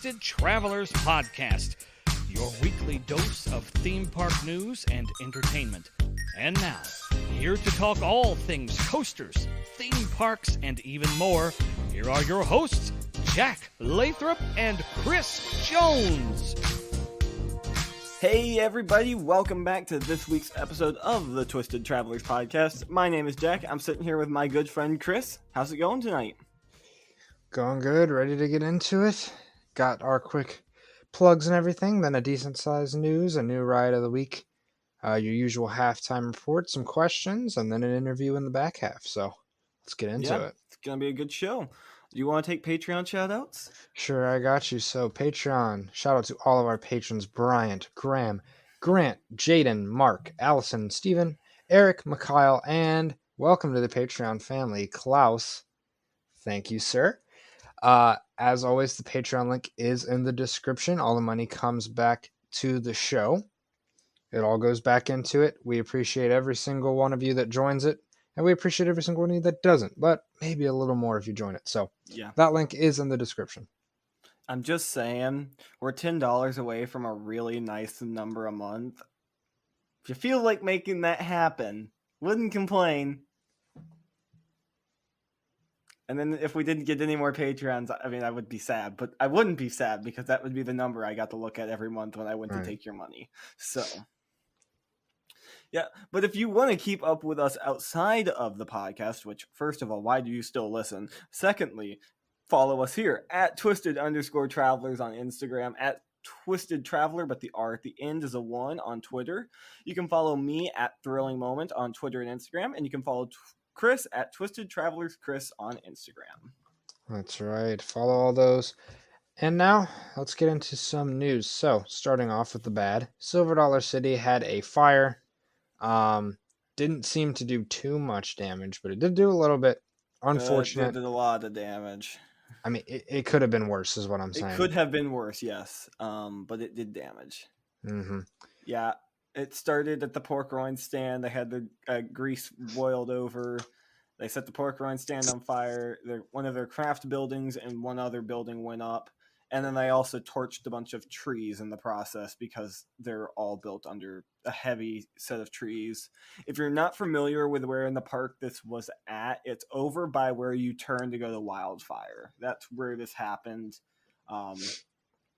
Twisted Travelers Podcast, your weekly dose of theme park news and entertainment. And now, here to talk all things coasters, theme parks, and even more, here are your hosts, Jack Lathrop and Chris Jones. Hey everybody, welcome back to this week's episode of the Twisted Travelers Podcast. My name is Jack. I'm sitting here with my good friend Chris. How's it going tonight? Going good, ready to get into it. Got our quick plugs and everything, then a decent sized news, a new ride of the week, your usual halftime report, some questions, and then an interview in the back half. So let's get into it. It's going to be a good show. Do you want to take Patreon shoutouts? Sure, I got you. So Patreon, shout out to all of our patrons: Bryant, Graham, Grant, Jaden, Mark, Allison, Steven, Eric, Mikhail, and welcome to the Patreon family, Klaus. Thank you, sir. As always, the Patreon link is in the description. All the money comes back to the show. It all goes back into it. We appreciate every single one of you that joins it, and we appreciate every single one of you that doesn't, but maybe a little more if you join it. So yeah, that link is in the description. I'm just saying, we're $10 away from a really nice number a month. If you feel like making that happen, wouldn't complain. And then if we didn't get any more Patreons, I mean, I would be sad. But I wouldn't be sad because that would be the number I got to look at every month when I went to take your money. So, yeah. But if you want to keep up with us outside of the podcast, which, first of all, why do you still listen? Secondly, follow us here at Twisted_Travelers on Instagram, at Twisted Traveler, but the R at the end is a 1 on Twitter. You can follow me at Thrilling Moment on Twitter and Instagram, and you can follow Chris at Twisted Travelers Chris on Instagram. That's right. Follow all those. And now, let's get into some news. So, starting off with the bad, Silver Dollar City had a fire. Didn't seem to do too much damage, but it did do a little bit. Unfortunate. It did a lot of damage. I mean, it could have been worse, is what I'm saying. It could have been worse, yes. But it did damage. Mm-hmm. Yeah. It started at the pork rind stand. They had the grease boiled over. They set the pork rind stand on fire. One of their craft buildings and one other building went up. And then they also torched a bunch of trees in the process because they're all built under a heavy set of trees. If you're not familiar with where in the park this was at, it's over by where you turn to go to Wildfire. That's where this happened.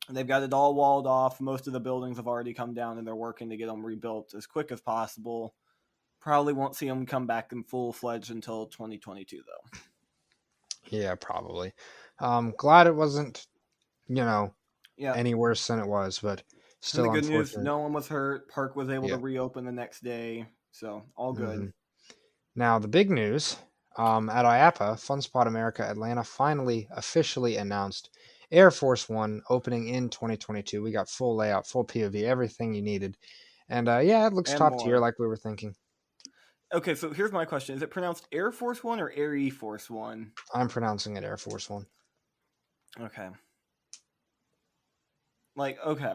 They've got it all walled off. Most of the buildings have already come down, and they're working to get them rebuilt as quick as possible. Probably won't see them come back in full-fledged until 2022, though. Yeah, probably. Glad it wasn't, any worse than it was, but still and the good unfortunate. news, no one was hurt. Park was able to reopen the next day, so all good. Mm-hmm. Now, the big news, at IAAPA, Fun Spot America Atlanta finally officially announced Air Force One opening in 2022. We got full layout, full POV, everything you needed. And it looks top tier like we were thinking. Okay, so here's my question. Is it pronounced Air Force One or Air Force One? I'm pronouncing it Air Force One. Okay. Okay.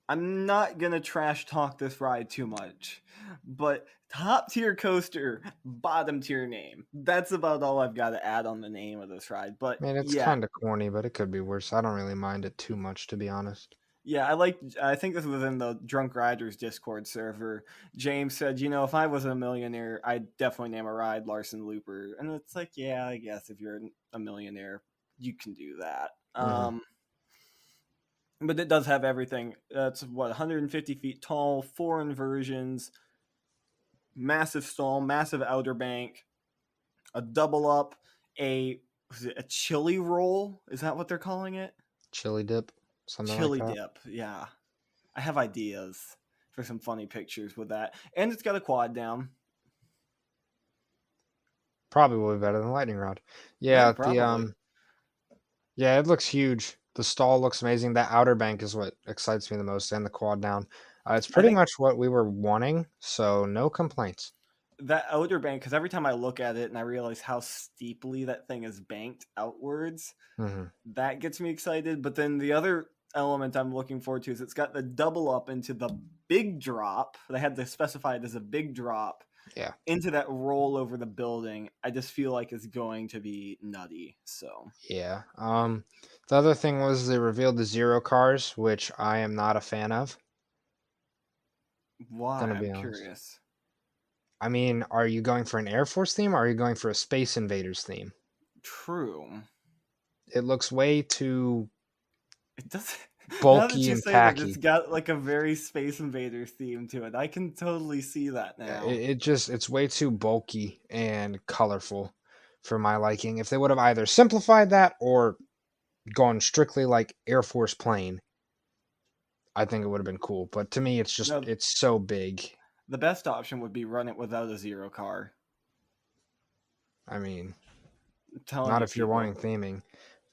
I'm not going to trash talk this ride too much, but top tier coaster, bottom tier name. That's about all I've got to add on the name of this ride. But man, it's kind of corny, but it could be worse. I don't really mind it too much, to be honest. Yeah, I think this was in the Drunk Riders Discord server. James said, if I was a millionaire, I'd definitely name a ride Larson Looper. And it's like, yeah, I guess if you're a millionaire, you can do that. Mm-hmm. But it does have everything. It's 150 feet tall, 4 inversions, massive stall, massive outer bank, a double up, a chili roll. Is that what they're calling it? Chili dip. Something chili like that. Dip. Yeah. I have ideas for some funny pictures with that. And it's got a quad down. Probably will be better than Lightning Rod. Yeah, probably. It looks huge. The stall looks amazing. That outer bank is what excites me the most, and the quad down. It's pretty much what we were wanting, so no complaints. That outer bank, because every time I look at it and I realize how steeply that thing is banked outwards, that gets me excited. But then the other element I'm looking forward to is it's got the double up into the big drop. They had to specify it as a big drop Yeah. into that roll over the building, I just feel like it's going to be nutty. So Yeah. The other thing was they revealed the Zero cars, which I am not a fan of. why? Gonna I'm be honest. curious. I mean, are you going for an Air Force theme or are you going for a Space Invaders theme? True. It looks way too It does. Now that bulky you and say that, it's tacky. got like a very Space Invaders theme to it. I can totally see that Yeah, now. it's way too bulky and colorful for my liking. If they would have either simplified that or gone strictly like Air Force plane, I think it would have been cool. But to me, No, it's so big. the best option would be run it without a Zero car. I mean, I'm telling not you, if you're wanting people. theming.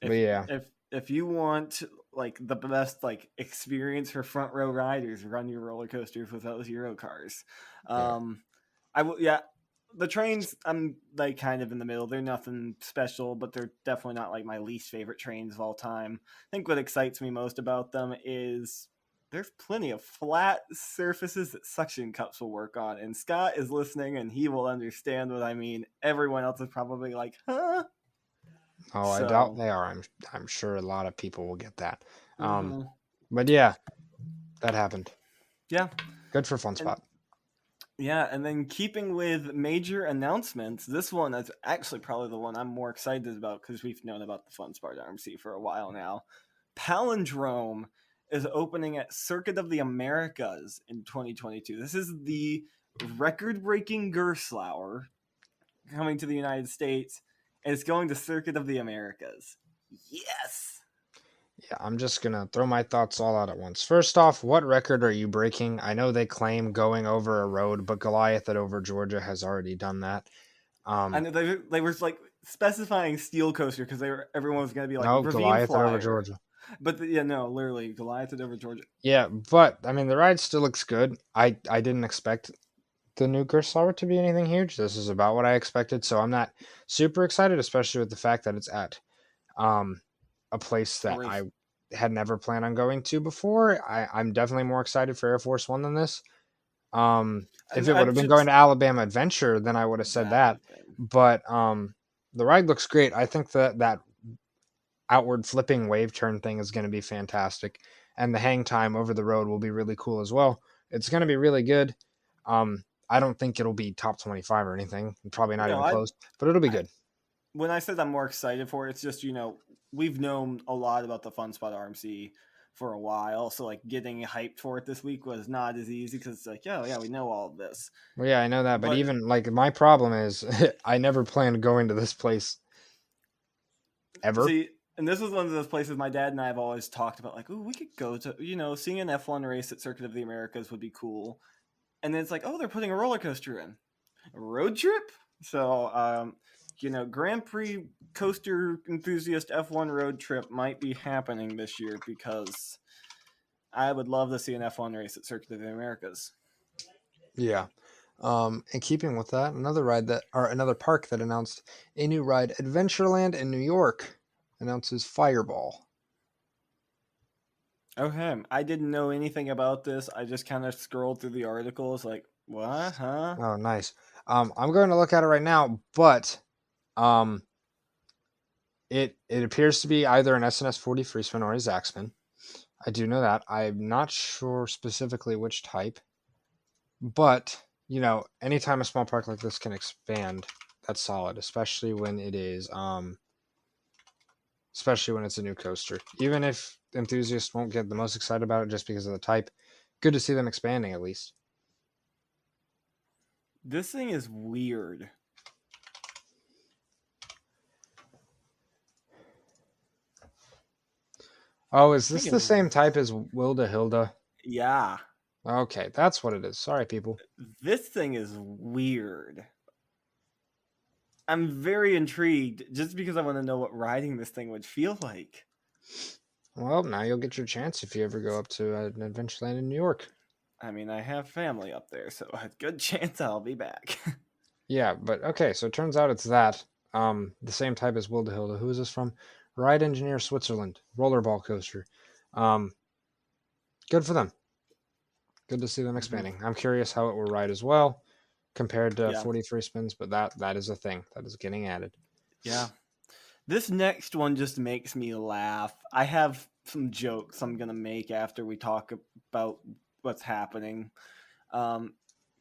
But If yeah, if you want like the best like experience for front row riders, run your roller coasters without Zero cars. yeah, I will. Yeah, the trains. I'm like kind of in the middle. They're nothing special, but they're definitely not like my least favorite trains of all time. I think what excites me most about them is there's plenty of flat surfaces that suction cups will work on. And Scott is listening, and he will understand what I mean. Everyone else is probably like, huh? Oh, I doubt So. they are. I'm sure a lot of people will get that. Mm-hmm. But yeah, that happened. Yeah. Good for Fun And Spot. yeah, and then keeping with major announcements, this one is actually probably the one I'm more excited about because we've known about the Fun Spot RMC for a while now. Palindrome is opening at Circuit of the Americas in 2022. This is the record-breaking Gerstlauer coming to the United States, and it's going to Circuit of the Americas. Yes! Yeah, I'm just gonna throw my thoughts all out at once. First off, what record are you breaking? I know they claim going over a road, but Goliath at over Georgia has already done that. I know they were like specifying steel coaster because everyone was going to be like No, ravine Goliath at over flyer, Georgia. but yeah, no, literally Goliath over Georgia. Yeah, but I mean the ride still looks good. I didn't expect the new Gerstlauer to be anything huge. This is about what I expected, so I'm not super excited, especially with the fact that it's at um a place A that I race. had never planned on going to before. I'm definitely more excited for Air Force One than this. If And it would I have been should going to Alabama Adventure, then I would have said that would that. have been. But the ride looks great. I think that outward flipping wave turn thing is going to be fantastic, and the hang time over the road will be really cool as well. It's going to be really good. I don't think it'll be top 25 or anything. Probably not No, even close, but it'll be I good. when I said I'm more excited for it, it's just we've known a lot about the Fun Spot RMC for a while, so like getting hyped for it this week was not as easy because it's like, yeah, we know all of this, Well, yeah, I know that, but but even like my problem is I never planned going to this place ever. see, and this was one of those places my dad and I have always talked about, like, oh, we could go to, seeing an F1 race at Circuit of the Americas would be cool. And then it's like, oh, they're putting a roller coaster in. A road trip? So, Grand Prix coaster enthusiast F1 road trip might be happening this year because I would love to see an F1 race at Circuit of the Americas. Yeah. In keeping with that, another park that announced a new ride, Adventureland in New York, announces Fireball. Okay, I didn't know anything about this. I just kind of scrolled through the articles, like, what, huh? Oh, nice. I'm going to look at it right now, but um, it appears to be either an SNS 40 free spin or a Zack spin. I do know that. I'm not sure specifically which type, but anytime a small park like this can expand, that's solid, especially when it's a new coaster. Even if enthusiasts won't get the most excited about it just because of the type, good to see them expanding at least. This thing is weird. Oh, is this the same type as Wilda Hilda? Yeah. Okay, that's what it is. Sorry, people. This thing is weird. I'm very intrigued just because I want to know what riding this thing would feel like. Well, now you'll get your chance if you ever go up to an Adventureland in New York. I mean, I have family up there, so a good chance I'll be back. Yeah, but okay, so it turns out it's that. The same type as Wilda Hilda. Who is this from? Ride Engineer Switzerland. Rollerball coaster. Good for them. Good to see them expanding. I'm curious how it will ride as well. compared to Yeah. 43 spins, but that is a thing that is getting added. Yeah. This next one just makes me laugh. I have some jokes I'm gonna make after we talk about what's happening.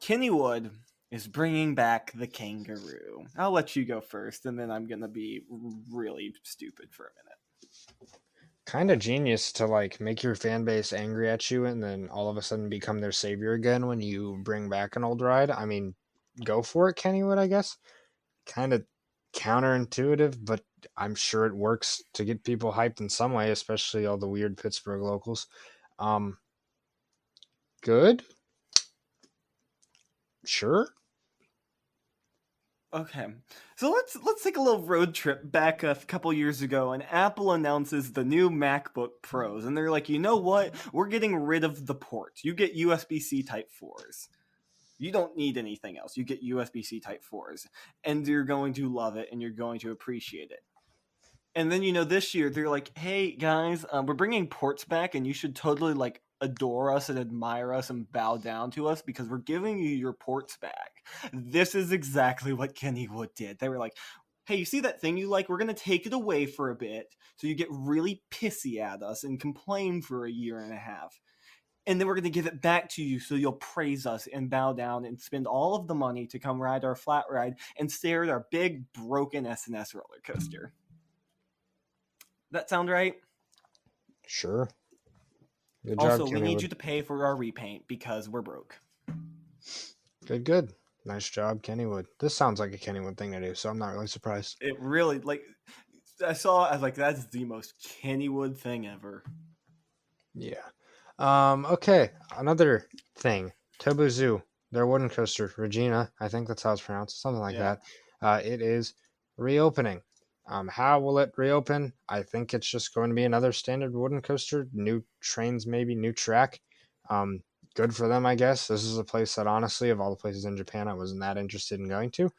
Kennywood is bringing back the kangaroo. I'll let you go first, and then I'm gonna be really stupid for a minute. Kind of genius to like make your fan base angry at you and then all of a sudden become their savior again when you bring back an old ride. I mean, go for it, Kennywood, I guess. Kind of counterintuitive, but I'm sure it works to get people hyped in some way, especially all the weird Pittsburgh locals. Good. Sure. Okay, so let's take a little road trip back a couple years ago, and Apple announces the new MacBook Pros, and they're like, you know what? We're getting rid of the ports. You get USB-C Type 4s. You don't need anything else. You get USB-C Type 4s, and you're going to love it, and you're going to appreciate it. And then, this year they're like, hey guys, we're bringing ports back, and you should totally like adore us and admire us and bow down to us because we're giving you your ports back. This is exactly what Kennywood did. They were like, hey, you see that thing you like? We're going to take it away for a bit so you get really pissy at us and complain for a year and a half. And then we're going to give it back to you so you'll praise us and bow down and spend all of the money to come ride our flat ride and stare at our big broken SNS roller coaster. That sound right? Sure. Good Also, job, we need Kennywood. you to pay for our repaint because we're broke. Good. Nice job, Kennywood. This sounds like a Kennywood thing to do, so I'm not really surprised. It really, I was like, that's the most Kennywood thing ever. Yeah. Okay. Another thing. Tobu Zoo, their wooden coaster, Regina, I think that's how it's pronounced, something like Yeah. that. It is reopening. How will it reopen? I think it's just going to be another standard wooden coaster, new trains, maybe new track. Good for them, I guess. This is a place that honestly, of all the places in Japan, I wasn't that interested in going to.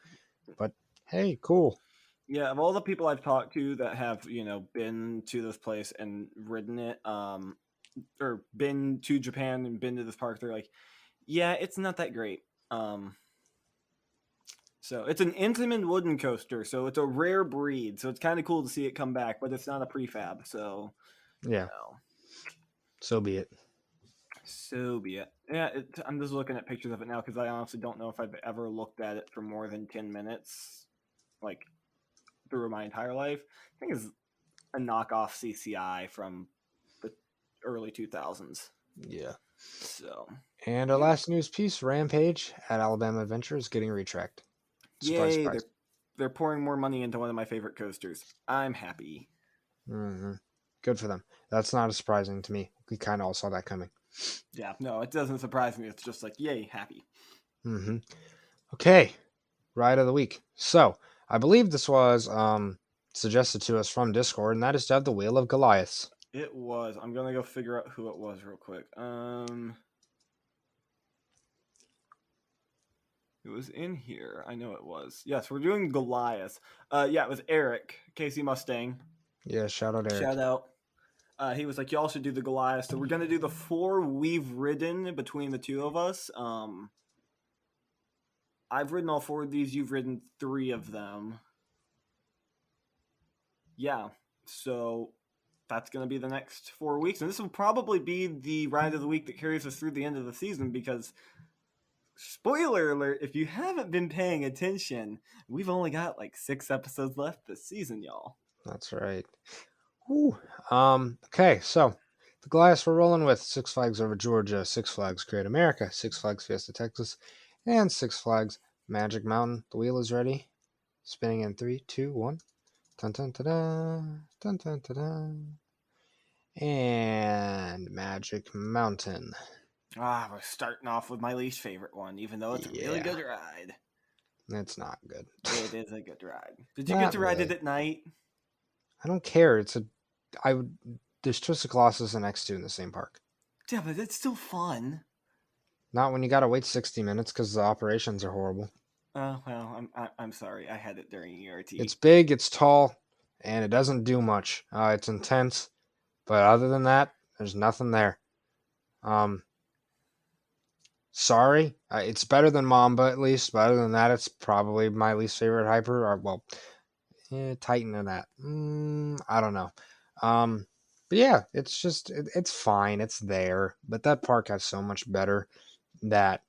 But hey, cool. Yeah, of all the people I've talked to that have, been to this place and ridden it, or been to Japan and been to this park, they're like, yeah, it's not that great. So it's an Intamin wooden coaster, so it's a rare breed. So it's kind of cool to see it come back, but it's not a prefab. So Yeah, so be it. So be it. Yeah, I'm just looking at pictures of it now because I honestly don't know if I've ever looked at it for more than 10 minutes, like through my entire life. I think it's a knockoff CCI from the early 2000s. Yeah. So. And our last news piece, Rampage at Alabama Adventure is getting retracked. Surprise, Yay, surprise. they're pouring more money into one of my favorite coasters. I'm happy. Mm-hmm. Good for them. That's not surprising to me. We kind of all saw that coming. Yeah, no, it doesn't surprise me. It's just like, yay, happy. Mm-hmm. Okay, ride of the week. So, I believe this was suggested to us from Discord, and that is to have the Wheel of Goliaths. It was. I'm going to go figure out who it was real quick. It was in here. I know it was. Yes, we're doing Goliath. Yeah, it was Eric, Casey Mustang. Yeah, shout out Eric. Shout out. He was like, y'all should do the Goliath. So we're going to do the 4 we've ridden between the two of us. I've ridden all 4 of these. You've ridden 3 of them. Yeah, so that's going to be the next 4 weeks. And this will probably be the ride of the week that carries us through the end of the season because, spoiler alert, if you haven't been paying attention, we've only got like 6 episodes left this season, y'all. That's right. Whew. Okay, so the Goliaths we're rolling with Six Flags Over Georgia, Six Flags Great America, Six Flags Fiesta Texas, and Six Flags Magic Mountain. The wheel is ready. Spinning in 3, 2, 1. Dun dun da da. Dun dun da da. And Magic Mountain. We're starting off with my least favorite one, even though it's a really good ride. It's not good. It is a good ride. Did you get to ride it at night? I don't care. There's Twisted Colossus and X2 in the same park. Yeah, but it's still fun. Not when you gotta wait 60 minutes because the operations are horrible. Oh, well, I'm sorry. I had it during ERT. It's big, it's tall, and it doesn't do much. It's intense, but other than that, there's nothing there. Sorry. It's better than Mamba, at least. But other than that, it's probably my least favorite hyper. Or, well, Titan and that. I don't know. But yeah, it's just, it's fine. It's there. But that park has so much better that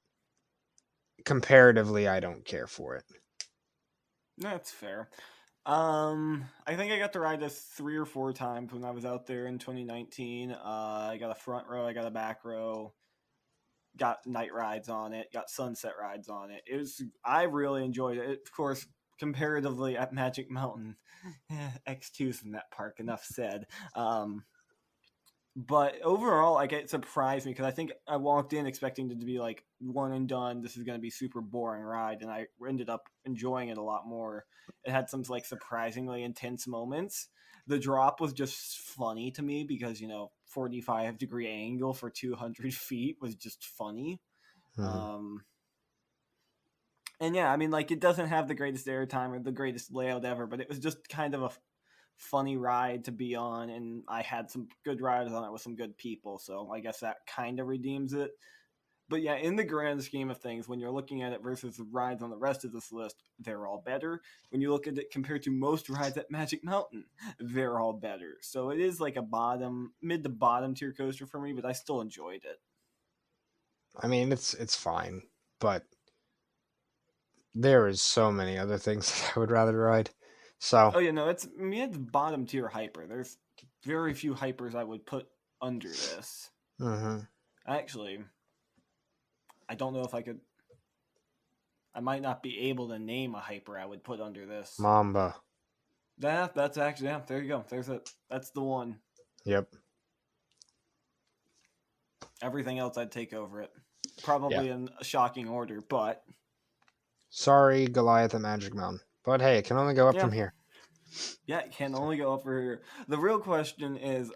comparatively, I don't care for it. That's fair. I think I got to ride this 3 or 4 times when I was out there in 2019. I got a front row, I got a back row, got night rides on it, got sunset rides on it. I really enjoyed it. Of course, comparatively at Magic Mountain, X2's in that park. Enough said. But overall, like, it surprised me because I think I walked in expecting it to be like one and done. This is going to be super boring ride, and I ended up enjoying it a lot more. It had some like surprisingly intense moments. The drop was just funny to me because 45-degree angle for 200 feet was just funny. Mhm. And yeah, I mean, like, it doesn't have the greatest airtime or the greatest layout ever, but it was just kind of a funny ride to be on, and I had some good rides on it with some good people, so I guess that kind of redeems it. But yeah, in the grand scheme of things, when you're looking at it versus the rides on the rest of this list, they're all better. When you look at it compared to most rides at Magic Mountain, they're all better. So it is like a mid to bottom tier coaster for me, but I still enjoyed it. I mean, it's fine, but there is so many other things that I would rather ride. So, Oh yeah, no, it's mid bottom tier hyper. There's very few hypers I would put under this. mhm. Actually, I don't know if I could. I might not be able to name a hyper I would put under this. Mamba. That's actually, yeah. There you go. That's the one. Yep. Everything else I'd take over it. Yeah. Probably in a shocking order, but Sorry, Goliath at Magic Mountain. But hey, it can only go up yeah, from here. yeah, it can only go over here. The real question is,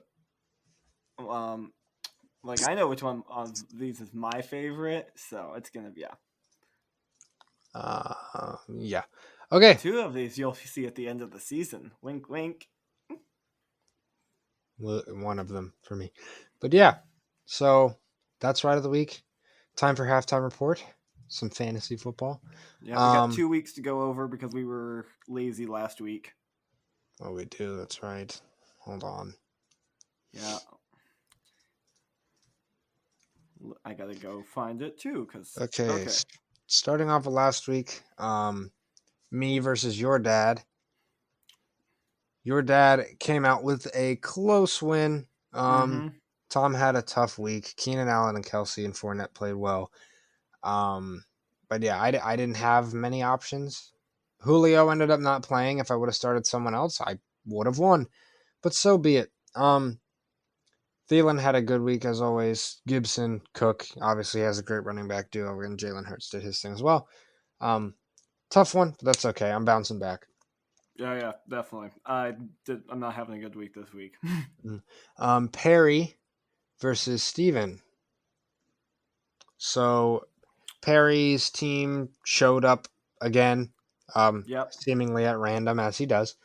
like, I know which one of these is my favorite, so it's gonna be, yeah. Yeah. Okay. 2 of these you'll see at the end of the season. Wink, wink. One of them for me. But yeah. So that's Ride of the Week. Time for halftime report. Some fantasy football. Yeah, we got 2 weeks to go over because we were lazy last week. Oh, we do. That's right. Hold on. Yeah. I gotta go find it too, because Okay. Starting off with last week, me versus your dad. Your dad came out with a close win. Tom had a tough week. Keenan Allen and Kelsey and Fournette played well. But yeah, I didn't have many options. Julio ended up not playing. If I would have started someone else, I would have won. But so be it. Thielen had a good week as always. Gibson, Cook obviously has a great running back duo, and Jalen Hurts did his thing as well. Tough one, but that's okay. I'm bouncing back. Yeah, definitely. I'm not having a good week this week. Perry versus Steven. So Perry's team showed up again, seemingly at random, as he does.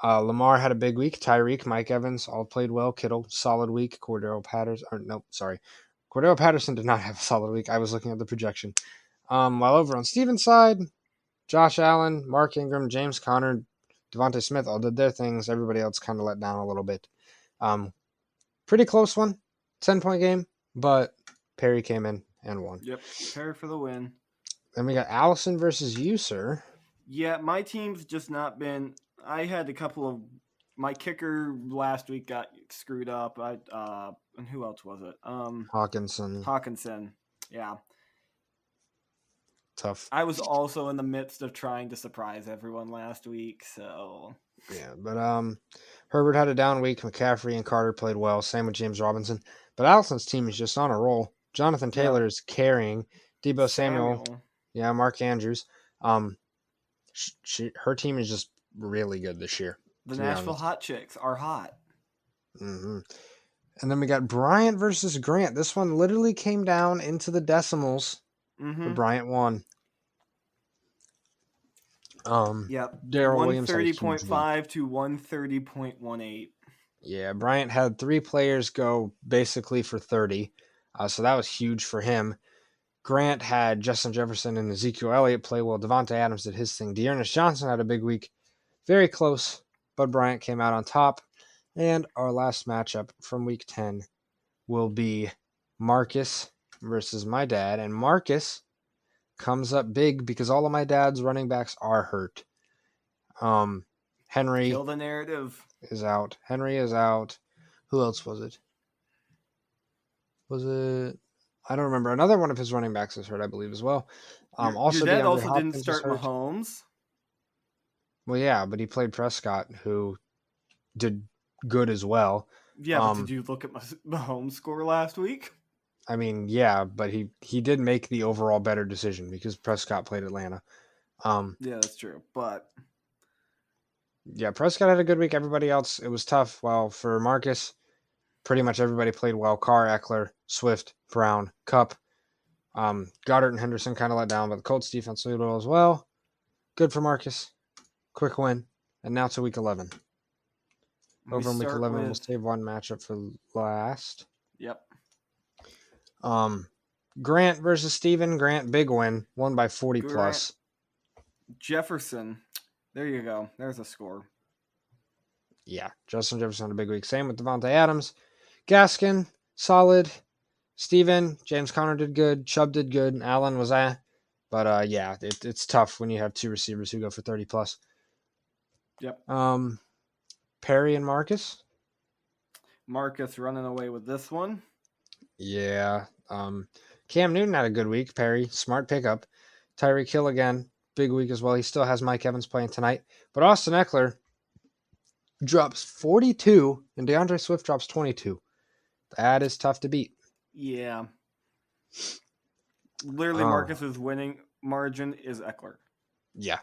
Lamar had a big week. Tyreek, Mike Evans all played well. Kittle, solid week. Cordero Patterson did not have a solid week. I was looking at the projection. While over on Steven's side, Josh Allen, Mark Ingram, James Conner, Devontae Smith all did their things. Everybody else kind of let down a little bit. Pretty close one, 10-point game, but Perry came in and won. Yep, Perry for the win. Then we got Allison versus you, sir. Yeah, my team's just not been. I had a couple of. My kicker last week got screwed up. And who else was it? Hawkinson. Yeah. Tough. I was also in the midst of trying to surprise everyone last week, so. Yeah, but Herbert had a down week. McCaffrey and Carter played well. Same with James Robinson. But Allison's team is just on a roll. Jonathan Taylor is carrying. Debo Samuel. Yeah, Mark Andrews. Her team is just really good this year. The Nashville Hot Chicks are hot. Mm-hmm. And then we got Bryant versus Grant. This one literally came down into the decimals. But Bryant won. Yep. Darrell Williams 130.5 to 130.18. Yeah, Bryant had 3 players go basically for 30. So that was huge for him. Grant had Justin Jefferson and Ezekiel Elliott play well. Devontae Adams did his thing. Dearness Johnson had a big week. Very close, but Bryant came out on top. And our last matchup from week 10 will be Marcus versus my dad. And Marcus comes up big because all of my dad's running backs are hurt. Henry Kill the narrative. is out. Henry is out. Who else was it? I don't remember. Another one of his running backs is hurt, I believe, as well. Your dad DeAndre also Hopkins didn't start is hurt. Mahomes. Well, yeah, but he played Prescott, who did good as well. Yeah, but did you look at Mahomes' score last week? I mean, yeah, but he did make the overall better decision because Prescott played Atlanta. Yeah, that's true. But yeah, Prescott had a good week. Everybody else, it was tough. Well, for Marcus, pretty much everybody played well. Carr, Eckler, Swift, Brown, Kupp. Goddard and Henderson kind of let down, but the Colts defense played well as well. Good for Marcus. Quick win. And now to week 11. Over in week 11, we'll save one matchup for last. Yep. Grant versus Steven. Grant, big win. Won by 40 plus. Jefferson. There you go. There's a score. Yeah, Justin Jefferson had a big week. Same with Devontae Adams. Gaskin, solid. Steven, James Conner did good. Chubb did good. Allen was But yeah, it's tough when you have two receivers who go for 30 plus. Yep. Perry and Marcus. Marcus running away with this one. Yeah. Cam Newton had a good week. Perry, smart pickup. Tyreek Hill again, big week as well. He still has Mike Evans playing tonight. But Austin Eckler drops 42 and DeAndre Swift drops 22. That is tough to beat. Yeah. Literally, Marcus's winning margin is Eckler. Yeah.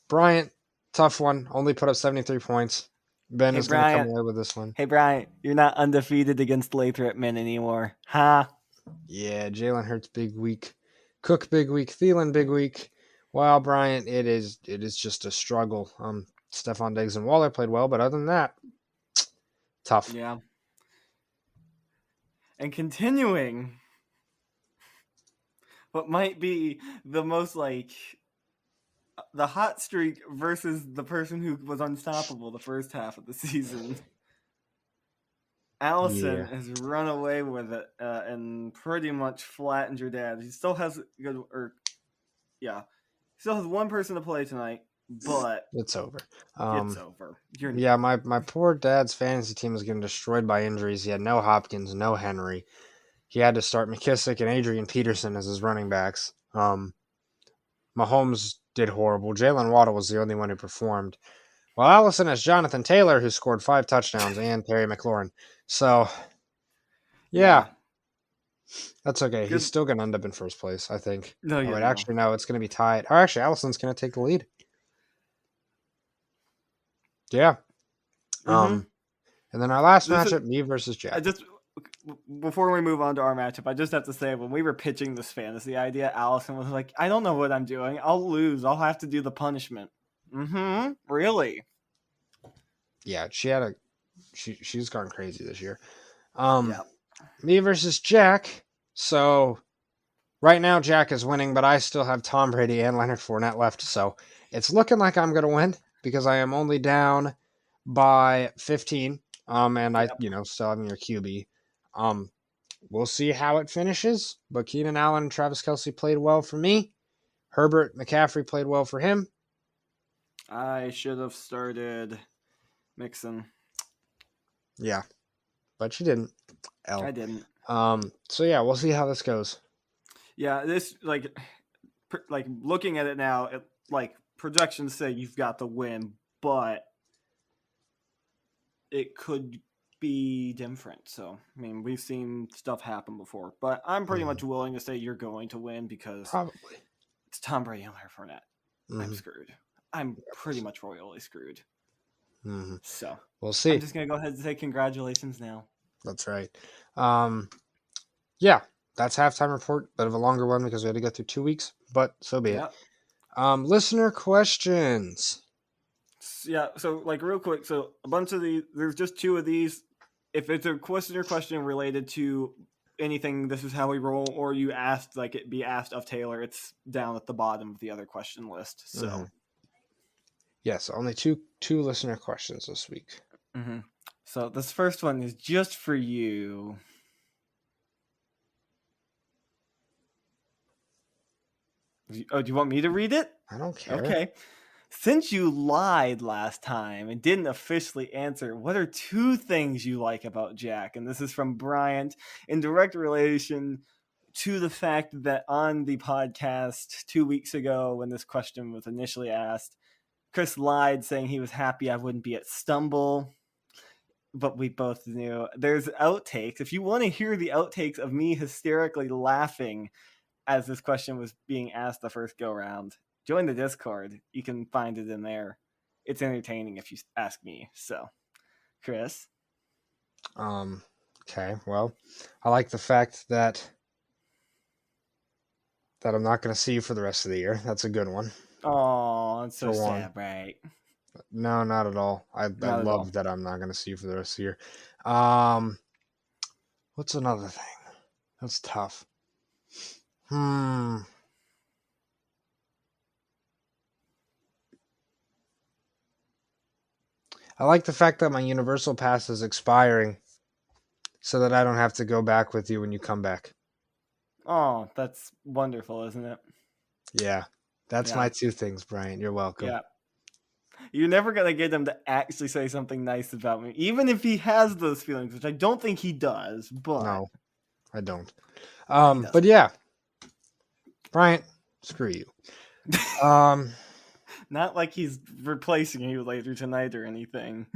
Bryant, tough one. Only put up 73 points. Ben is going to come away with this one. Hey, Bryant, you're not undefeated against Lathrop men anymore. Huh? Yeah, Jalen Hurts, big week. Cook, big week. Thielen, big week. Wow, Bryant, it is just a struggle. Stephon Diggs and Waller played well, but other than that, tough. Yeah. And continuing what might be the most the hot streak versus the person who was unstoppable the first half of the season. Allison has run away with it and pretty much flattened your dad. He still has still has one person to play tonight, but it's over. It's over. My poor dad's fantasy team was getting destroyed by injuries. He had no Hopkins, no Henry. He had to start McKissick and Adrian Peterson as his running backs. Mahomes did horrible. Jalen Waddle was the only one who performed. Well, Allison has Jonathan Taylor, who scored 5 touchdowns, and Terry McLaurin. So, yeah. That's okay. He's still going to end up in first place, I think. No, Actually, no, it's going to be tied. Or actually, Allison's going to take the lead. Yeah. Mm-hmm. And then our last matchup, me versus Jack. Before we move on to our matchup, I just have to say, when we were pitching this fantasy idea, Allison was like, I don't know what I'm doing. I'll lose. I'll have to do the punishment. Mm-hmm. Really? Yeah, she's gone crazy this year. Me versus Jack. So right now Jack is winning, but I still have Tom Brady and Leonard Fournette left. So it's looking like I'm going to win because I am only down by 15. And I still having your QB. We'll see how it finishes. But Keenan Allen and Travis Kelce played well for me. Herbert McCaffrey played well for him. I should have started Mixon. Yeah, but you didn't. I didn't. So yeah, we'll see how this goes. Yeah, this looking at it now, projections say you've got the win, but it could be different. So I mean, we've seen stuff happen before, but I'm pretty much willing to say you're going to win because probably it's Tom Brady and Leonard Fournette. I'm screwed. I'm pretty much royally screwed. Mm-hmm. So we'll see. I'm just gonna go ahead and say congratulations now. That's right. Yeah, that's halftime report. Bit of a longer one because we had to go through 2 weeks, but so be it. Listener questions. Yeah, so real quick, so a bunch of these, there's just 2 of these. If it's a question related to anything, this is how we roll, or you asked like it be asked of Taylor, it's down at the bottom of the other question list. So yes, only two listener questions this week. So this first one is just for you. Oh, do you want me to read it? I don't care. Okay. Since you lied last time and didn't officially answer, what are 2 things you like about Jack? And this is from Bryant in direct relation to the fact that on the podcast 2 weeks ago, when this question was initially asked, Chris lied saying he was happy I wouldn't be at Stumble. But we both knew. There's outtakes. If you want to hear the outtakes of me hysterically laughing as this question was being asked the first go round, join the Discord. You can find it in there. It's entertaining if you ask me. So, Chris. Okay. Well, I like the fact that I'm not going to see you for the rest of the year. That's a good one. Oh, it's so For one. sad, right? No, not at all. I Not at all. love that I'm not going to see you for the rest of the year. What's another thing? That's tough. I like the fact that my Universal Pass is expiring so that I don't have to go back with you when you come back. Oh, that's wonderful, isn't it? Yeah. That's my 2 things, Brian. You're welcome. Yeah. You're never going to get him to actually say something nice about me, even if he has those feelings, which I don't think he does, but... No, I don't. But yeah. Bryant, screw you. Not like he's replacing you later tonight or anything.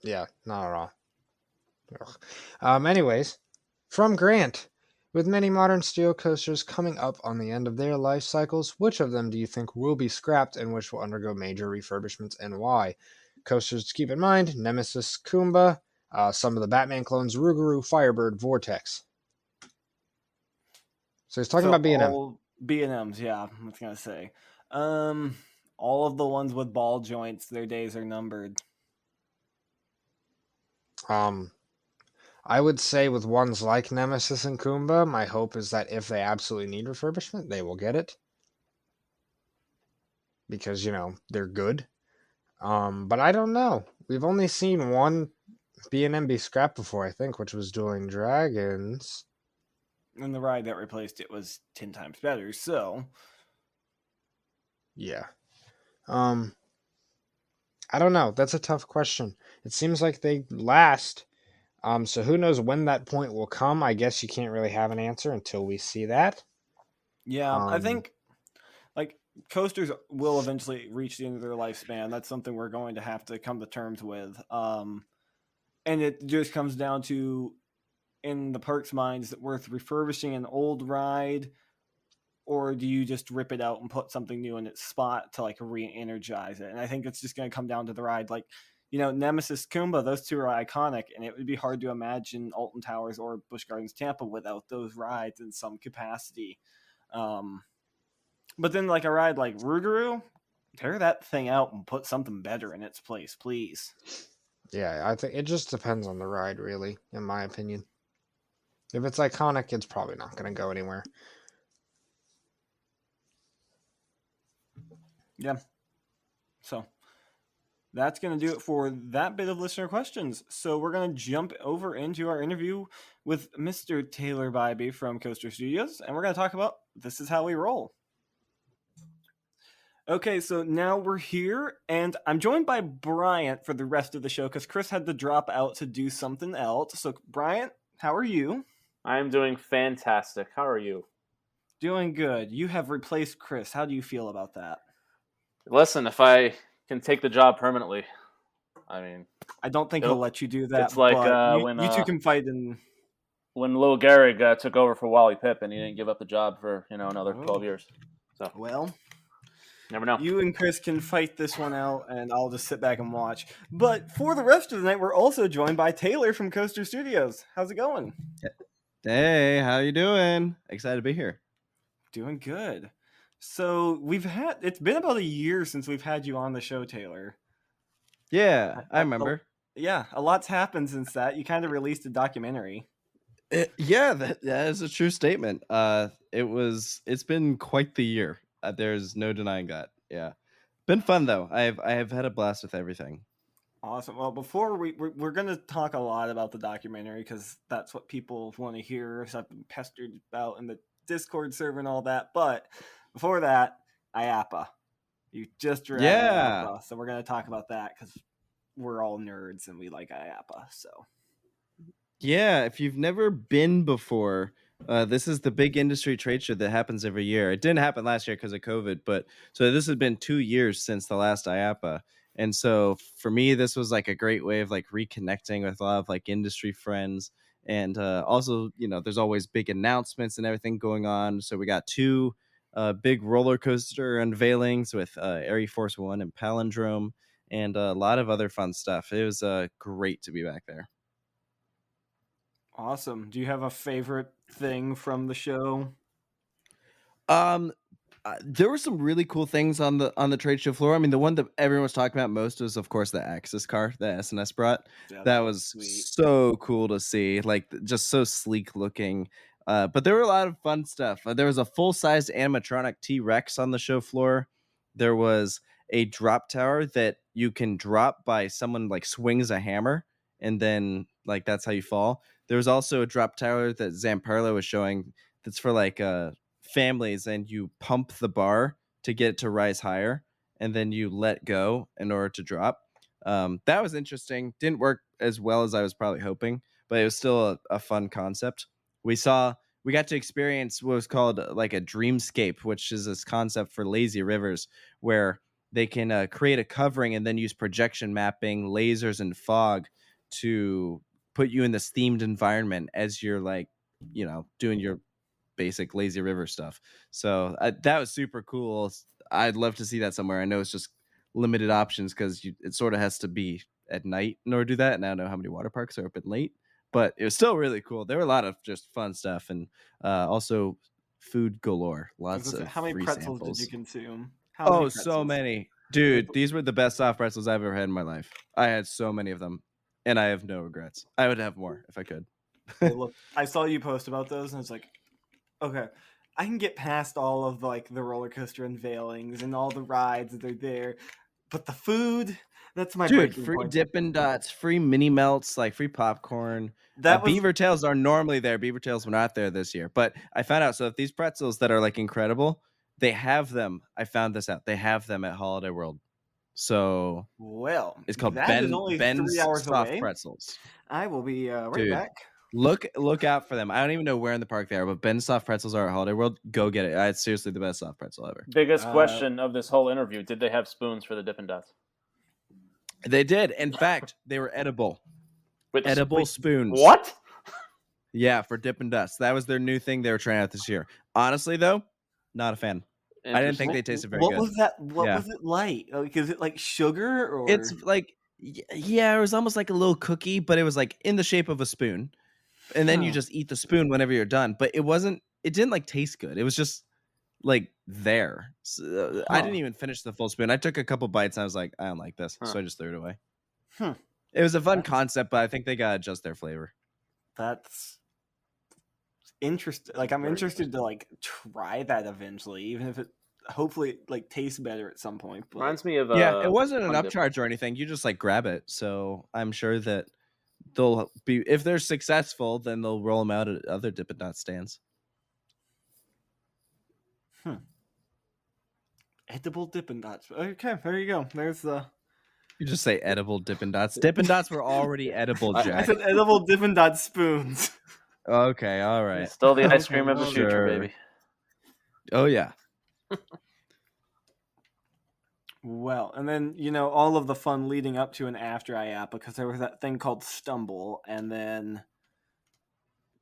Yeah, not at all. Anyways, from Grant, with many modern steel coasters coming up on the end of their life cycles, which of them do you think will be scrapped and which will undergo major refurbishments and why? Coasters to keep in mind: Nemesis, Kumba, some of the Batman clones, Rougarou, Firebird, Vortex. So he's talking about B&M. B&Ms, yeah, I was going to say. All of the ones with ball joints, their days are numbered. I would say with ones like Nemesis and Kumba, my hope is that if they absolutely need refurbishment, they will get it. Because, they're good. But I don't know. We've only seen one B&M be scrapped before, I think, which was Dueling Dragons. And the ride that replaced it was 10 times better, so... Yeah. I don't know. That's a tough question. It seems like they last... So who knows when that point will come? I guess you can't really have an answer until we see that. Yeah, I think coasters will eventually reach the end of their lifespan. That's something we're going to have to come to terms with. And it just comes down to, in the park's mind, is it worth refurbishing an old ride, or do you just rip it out and put something new in its spot to re-energize it? And I think it's just going to come down to the ride. Nemesis, Kumba, those 2 are iconic, and it would be hard to imagine Alton Towers or Busch Gardens Tampa without those rides in some capacity. But then a ride like Rougarou, tear that thing out and put something better in its place, please. Yeah, I think it just depends on the ride, really, in my opinion. If it's iconic, it's probably not going to go anywhere. Yeah. So... that's going to do it for that bit of listener questions. So we're going to jump over into our interview with Mr. Taylor Bybee from Coaster Studios, and we're going to talk about This Is How We Roll. Okay, so now we're here, and I'm joined by Bryant for the rest of the show because Chris had to drop out to do something else. So, Bryant, how are you? I'm doing fantastic. How are you? Doing good. You have replaced Chris. How do you feel about that? Listen, if I can take the job permanently, I don't think he'll let you do that. It's like when you two can fight in. When Lil Gehrig took over for Wally Pipp, and he didn't give up the job for another 12 years. So never know. You and Chris can fight this one out, and I'll just sit back and watch. But for the rest of the night, we're also joined by Taylor from Coaster Studios. How's it going? Hey, how you doing? Excited to be here. Doing good. So it's been about a year since we've had you on the show, Taylor. Yeah, I remember. Yeah, a lot's happened since that. You kind of released a documentary. Yeah, that is a true statement. It's been quite the year. There's no denying that. Yeah, been fun though. I have had a blast with everything. Awesome. Well, before we're going to talk a lot about the documentary because that's what people want to hear. So I've been pestered about in the Discord server and all that. But before that, IAAPA. You just read Yeah. IAAPA, so we're going to talk about that because we're all nerds and we like IAAPA. So Yeah, if you've never been before, this is the big industry trade show that happens every year. It didn't happen last year because of COVID, but so this has been 2 years since the last IAAPA. And so for me, this was like a great way of like reconnecting with a lot of like industry friends. And also, there's always big announcements and everything going on. So we got two big roller coaster unveilings with Air Force One and Palindrome and a lot of other fun stuff. It was great to be back there. awesome. Do you have a favorite thing from the show? There were some really cool things on the trade show floor. I mean, the one that everyone was talking about most was, of course, the Axis car that SNS brought. Yeah, that was sweet. so cool to see, like just so sleek looking. But there were a lot of fun stuff. There was a full-sized animatronic T-Rex on the show floor. There was a drop tower that you can drop by someone like swings a hammer, and then like that's how you fall. There was also a drop tower that Zamperla was showing that's for like families, and you pump the bar to get it to rise higher, and then you let go in order to drop. That was interesting. Didn't work as well as I was probably hoping, but it was still a fun concept. We got to experience what was called like a dreamscape, which is this concept for lazy rivers where they can create a covering and then use projection mapping, lasers, and fog to put you in this themed environment as you're like, doing your basic lazy river stuff. So that was super cool. I'd love to see that somewhere. I know it's just limited options because it sort of has to be at night in order to do that, and I don't know how many water parks are open late, but it was still really cool. There were a lot of just fun stuff, and also food galore. Lots of how many free pretzels samples. did you consume? How many So many. Dude, these were the best soft pretzels I've ever had in my life. I had so many of them, and I have no regrets. I would have more if I could. Look, I saw you post about those, and it's like, okay, I can get past all of like the roller coaster unveilings and all the rides that are there, but the food, that's my breaking free point. Dippin' Dots, free mini melts, like free popcorn. Beaver Tails are normally there. Beaver Tails were not there this year, but I found out. So if these pretzels that are like incredible, they have them. I found this out. They have them at Holiday World. So it's called Ben's 3 hours Soft away. Pretzels. I will be right Dude, back. Look out for them. I don't even know where in the park they are, but Ben's Soft Pretzels are at Holiday World. Go get it. It's seriously the best soft pretzel ever. Biggest question of this whole interview: did they have spoons for the Dippin' Dots? They did. In fact, they were edible. Edible spoons. What? Yeah, for Dippin' Dots. That was their new thing they were trying out this year. Honestly, though, not a fan. I didn't think they tasted very good. What was that? What was it like? Like, is it like sugar or? It's like, yeah, it was almost like a little cookie, but it was like in the shape of a spoon. And then you just eat the spoon whenever you're done. But it didn't like taste good. It was just like there. So, I didn't even finish the full spoon. I took a couple bites and I was like, I don't like this. So I just threw it away. It was a fun concept, but I think they got to adjust their flavor. That's interesting. Like, I'm interested to like try that eventually, even if it hopefully like tastes better at some point. But... Reminds me of it wasn't an upcharge or anything. You just like grab it. So I'm sure that they'll be, if they're successful, then they'll roll them out at other Dippin' Dot stands. Edible Dippin' Dots. Okay, there you go. There's the. You just say edible Dippin' Dots. Dippin' Dots were already edible, Jack. I said edible Dippin' Dots spoons. Okay, all right. It's still the ice cream of the future, baby. Oh yeah. Well, and then, all of the fun leading up to and after IAAPA, because there was that thing called Stumble, and then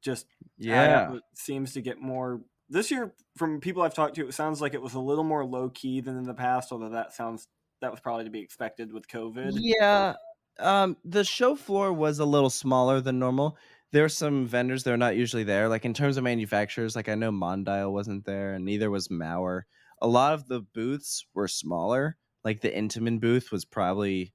just IAAPA seems to get more... This year, from people I've talked to, it sounds like it was a little more low-key than in the past, although that was probably to be expected with COVID. Yeah, the show floor was a little smaller than normal. There were some vendors that are not usually there. Like in terms of manufacturers, like I know Mondial wasn't there, and neither was Mauer. A lot of the booths were smaller. Like the Intamin booth was probably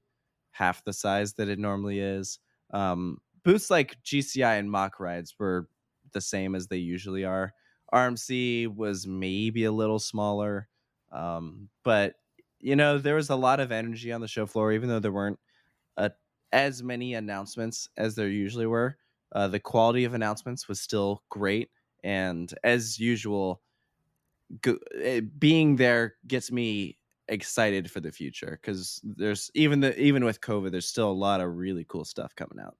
half the size that it normally is. Booths like GCI and Mock Rides were the same as they usually are. RMC was maybe a little smaller, but there was a lot of energy on the show floor, even though there weren't as many announcements as there usually were. The quality of announcements was still great, and as usual, being there gets me excited for the future, because there's even with COVID, there's still a lot of really cool stuff coming out.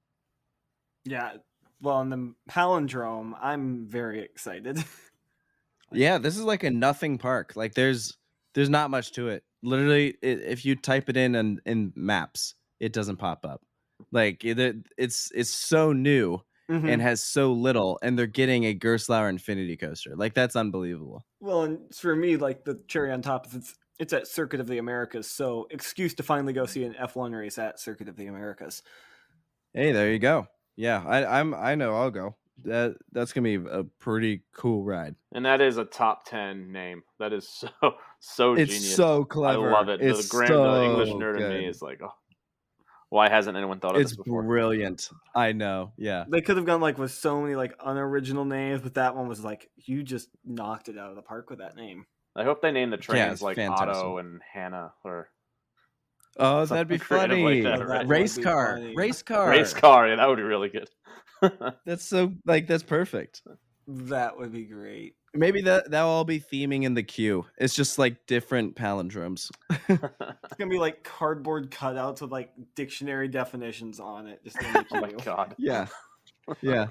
Yeah, well, in the palindrome, I'm very excited. Yeah, this is like a nothing park. Like there's not much to it. Literally, if you type it in maps, it doesn't pop up. Like it's so new and has so little, and they're getting a Gerstlauer Infinity Coaster. Like that's unbelievable. Well, and for me, like the cherry on top is it's at Circuit of the Americas, so excuse to finally go see an F1 race at Circuit of the Americas. Hey, there you go. Yeah, I know I'll go. That's gonna be a pretty cool ride. And that is a top 10 name. That is so it's genius. So clever. I love it. It's the English nerd in me is like, oh, why hasn't anyone thought of this before? It's brilliant. I know. Yeah. They could have gone like with so many like unoriginal names, but that one was like you just knocked it out of the park with that name. I hope they name the trains like fantastic. Otto and Hannah or. Oh, that'd be funny. Like that, right? Race car. Yeah, that would be really good. That's perfect. That would be great. Maybe that'll all be theming in the queue. It's just like different palindromes. It's gonna be like cardboard cutouts with like dictionary definitions on it. Just in the queue. Oh my god. Yeah. Yeah.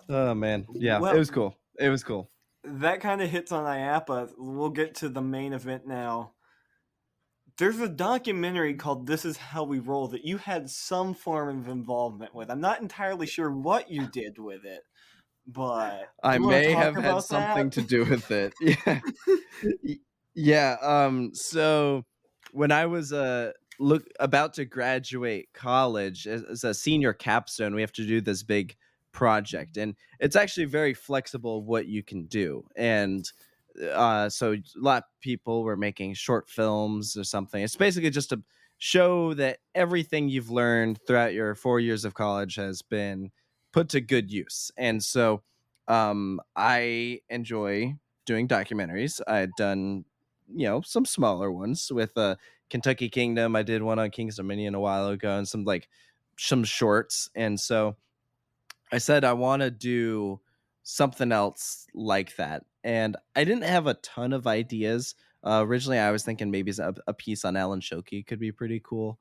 Oh man. Yeah. Well, it was cool. It was cool. That kind of hits on IAAPA. We'll get to the main event now. There's a documentary called This Is How We Roll that you had some form of involvement with. I'm not entirely sure what you did with it, but I may have had something to do with it. Yeah. Yeah. So when I was about to graduate college as a senior capstone, we have to do this big project, and it's actually very flexible what you can do. And so a lot of people were making short films or something. It's basically just to show that everything you've learned throughout your 4 years of college has been put to good use. And so I enjoy doing documentaries. I had done some smaller ones with Kentucky Kingdom. I did one on King's Dominion a while ago, and some shorts. And so I said I want to do something else like that. And I didn't have a ton of ideas. Originally, I was thinking maybe a piece on Alan Shoki could be pretty cool.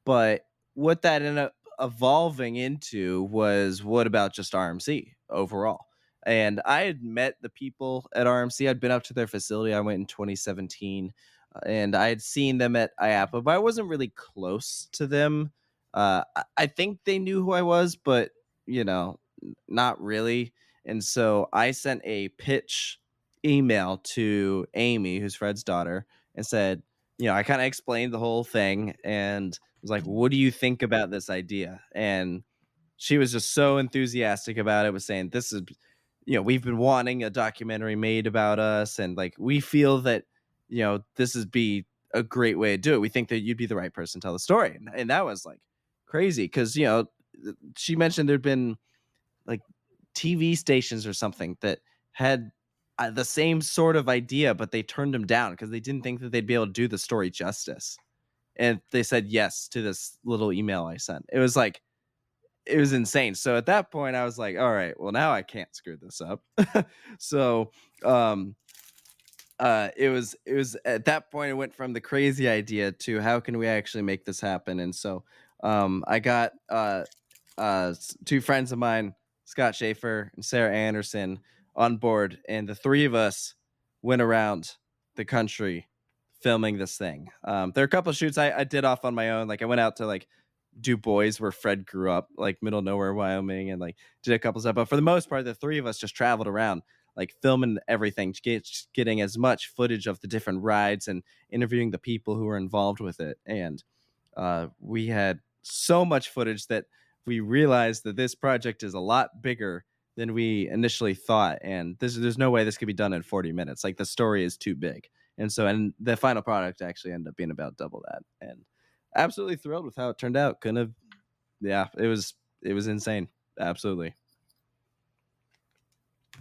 But what that ended up evolving into was, what about just RMC overall? And I had met the people at RMC. I'd been up to their facility. I went in 2017, and I had seen them at IAAPA, but I wasn't really close to them. I think they knew who I was, but not really. And so I sent a pitch email to Amy, who's Fred's daughter, and said, I kind of explained the whole thing and was like, what do you think about this idea? And she was just so enthusiastic about it, was saying, this is, we've been wanting a documentary made about us, and like, we feel that, this would be a great way to do it. We think that you'd be the right person to tell the story. And that was like crazy, because, she mentioned there'd been like TV stations or something that had the same sort of idea, but they turned them down because they didn't think that they'd be able to do the story justice. And they said yes to this little email I sent. It was insane. So at that point I was like, all right, well, now I can't screw this up. So it was at that point it went from the crazy idea to how can we actually make this happen. And so I got two friends of mine, Scott Schaefer and Sarah Anderson, on board, and the three of us went around the country filming this thing. There are a couple of shoots I did off on my own. Like I went out to like Du Bois, where Fred grew up, like middle of nowhere, Wyoming, and like did a couple stuff. But for the most part, the three of us just traveled around, like filming everything, getting as much footage of the different rides and interviewing the people who were involved with it. And we had so much footage that we realized that this project is a lot bigger than we initially thought. And there's no way this could be done in 40 minutes. Like the story is too big. And the final product actually ended up being about double that. And absolutely thrilled with how it turned out. It was was insane. Absolutely.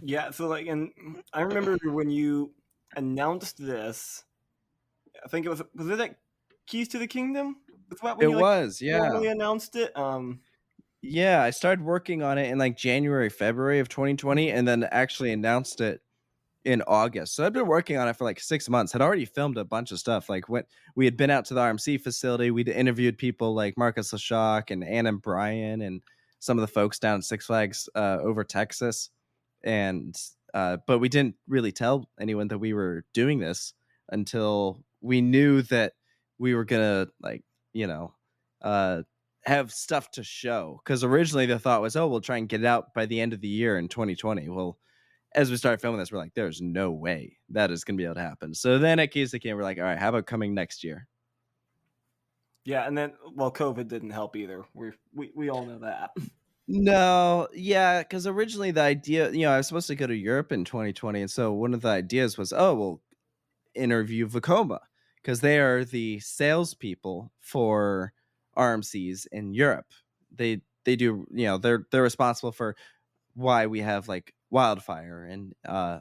Yeah, so like, and I remember when you announced this, I think was it at Keys to the Kingdom? Was that when It you like was, yeah. formally announced it? Yeah, I started working on it in like January, February of 2020, and then actually announced it in August. So I've been working on it for like 6 months. Had already filmed a bunch of stuff. Like when we had been out to the RMC facility, we'd interviewed people like Marcus Lashock and Ann and Brian and some of the folks down at Six Flags over Texas. And but we didn't really tell anyone that we were doing this until we knew that we were gonna like, you know, have stuff to show. Because originally the thought was, oh, we'll try and get it out by the end of the year in 2020. Well, as we started filming this, we're like, there's no way that is going to be able to happen. So then at Keys to the Kingdom, we're like, all right, how about coming next year? Yeah, and then COVID didn't help either. We all know that. No, yeah, because originally the idea, I was supposed to go to Europe in 2020, and so one of the ideas was, oh, we'll interview Vekoma because they are the salespeople for RMCs in Europe. They do, they're responsible for why we have like Wildfire and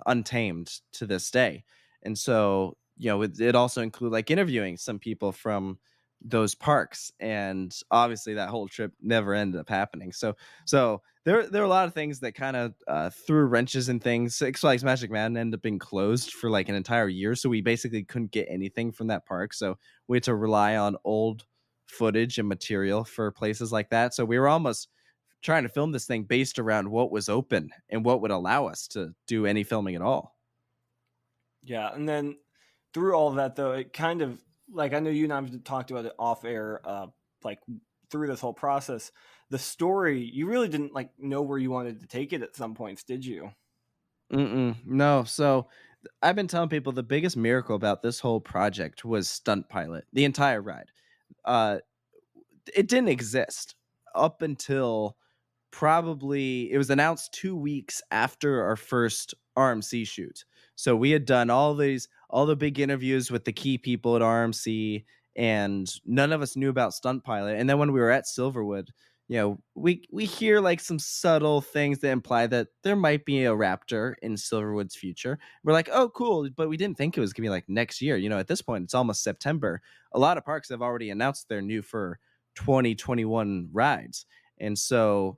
Untamed to this day. And so, it also include like interviewing some people from those parks, and obviously that whole trip never ended up happening. So there are a lot of things that kind of threw wrenches in things. Six Flags Magic Mountain ended up being closed for like an entire year, so we basically couldn't get anything from that park. So we had to rely on old footage and material for places like that. So we were almost trying to film this thing based around what was open and what would allow us to do any filming at all. Yeah, and then through all of that, though, it kind of like, I know you and I have talked about it off air, like through this whole process. The story, you really didn't like know where you wanted to take it at some points, did you? No. So I've been telling people the biggest miracle about this whole project was Stunt Pilot, the entire ride. It didn't exist up until probably it was announced 2 weeks after our first RMC shoot. So we had done all the big interviews with the key people at RMC, and none of us knew about Stunt Pilot. And then when we were at Silverwood, we hear like some subtle things that imply that there might be a Raptor in Silverwood's future. We're like, oh, cool, but we didn't think it was gonna be like next year. At this point, it's almost September. A lot of parks have already announced their new for 2021 rides, and so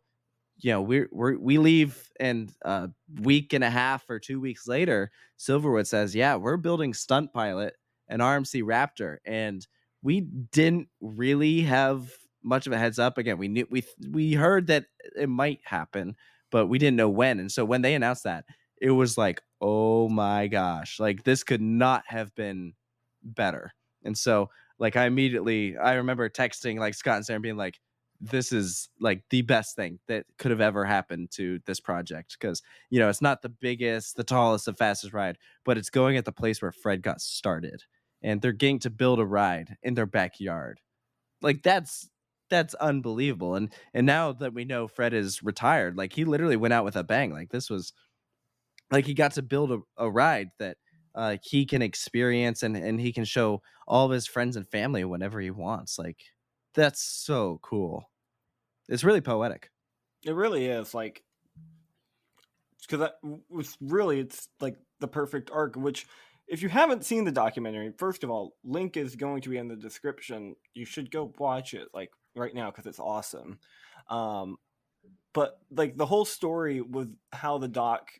we leave, and a week and a half or 2 weeks later, Silverwood says, yeah, we're building Stunt Pilot and RMC Raptor. And we didn't really have much of a heads up. Again, we heard that it might happen, but we didn't know when. And so when they announced that, it was like, oh my gosh, like this could not have been better. And so like I remember texting like Scott and Sarah being like, this is like the best thing that could have ever happened to this project, because it's not the biggest, the tallest, the fastest ride, but it's going at the place where Fred got started, and they're getting to build a ride in their backyard. Like that's unbelievable. And now that we know Fred is retired, like he literally went out with a bang. Like this was like he got to build a ride that he can experience, and he can show all of his friends and family whenever he wants. Like that's so cool. It's really poetic. It really is, like, because it's like the perfect arc. Which, if you haven't seen the documentary, first of all, link is going to be in the description. You should go watch it like right now because it's awesome. But like the whole story with how the doc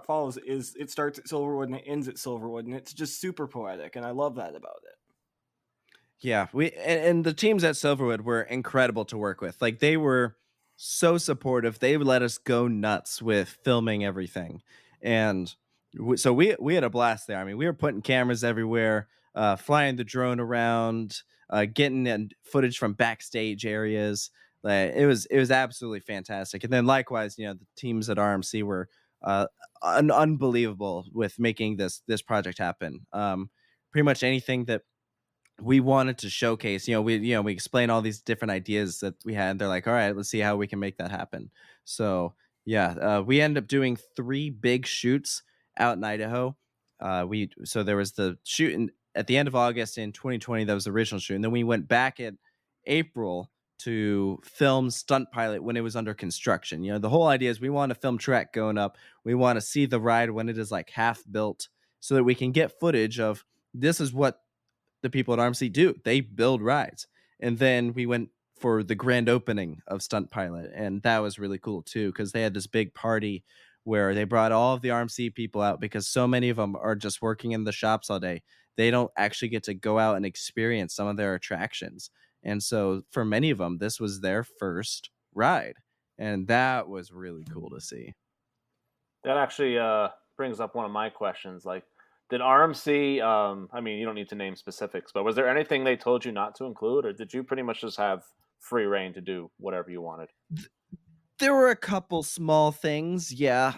follows is it starts at Silverwood and it ends at Silverwood, and it's just super poetic, and I love that about it. Yeah, and the teams at Silverwood were incredible to work with. Like they were so supportive. They would let us go nuts with filming everything, and so we had a blast there. I mean, we were putting cameras everywhere, flying the drone around, getting footage from backstage areas. It was absolutely fantastic. And then likewise, the teams at RMC were unbelievable with making this project happen. Pretty much anything that we wanted to showcase, we explain all these different ideas that we had. They're like, all right, let's see how we can make that happen. So yeah, we ended up doing 3 big shoots out in Idaho. So there was the shoot at the end of August in 2020. That was the original shoot, and then we went back in April to film Stunt Pilot when it was under construction. You know, the whole idea is we want to film track going up. We want to see the ride when it is like half built so that we can get footage of this is what the people at RMC do. They build rides. And then we went for the grand opening of Stunt Pilot. And that was really cool too, because they had this big party where they brought all of the RMC people out because so many of them are just working in the shops all day. They don't actually get to go out and experience some of their attractions. And so for many of them, this was their first ride. And that was really cool to see. That actually brings up one of my questions. Like, did RMC, I mean, you don't need to name specifics, but was there anything they told you not to include, or did you pretty much just have free reign to do whatever you wanted? There were a couple small things, yeah.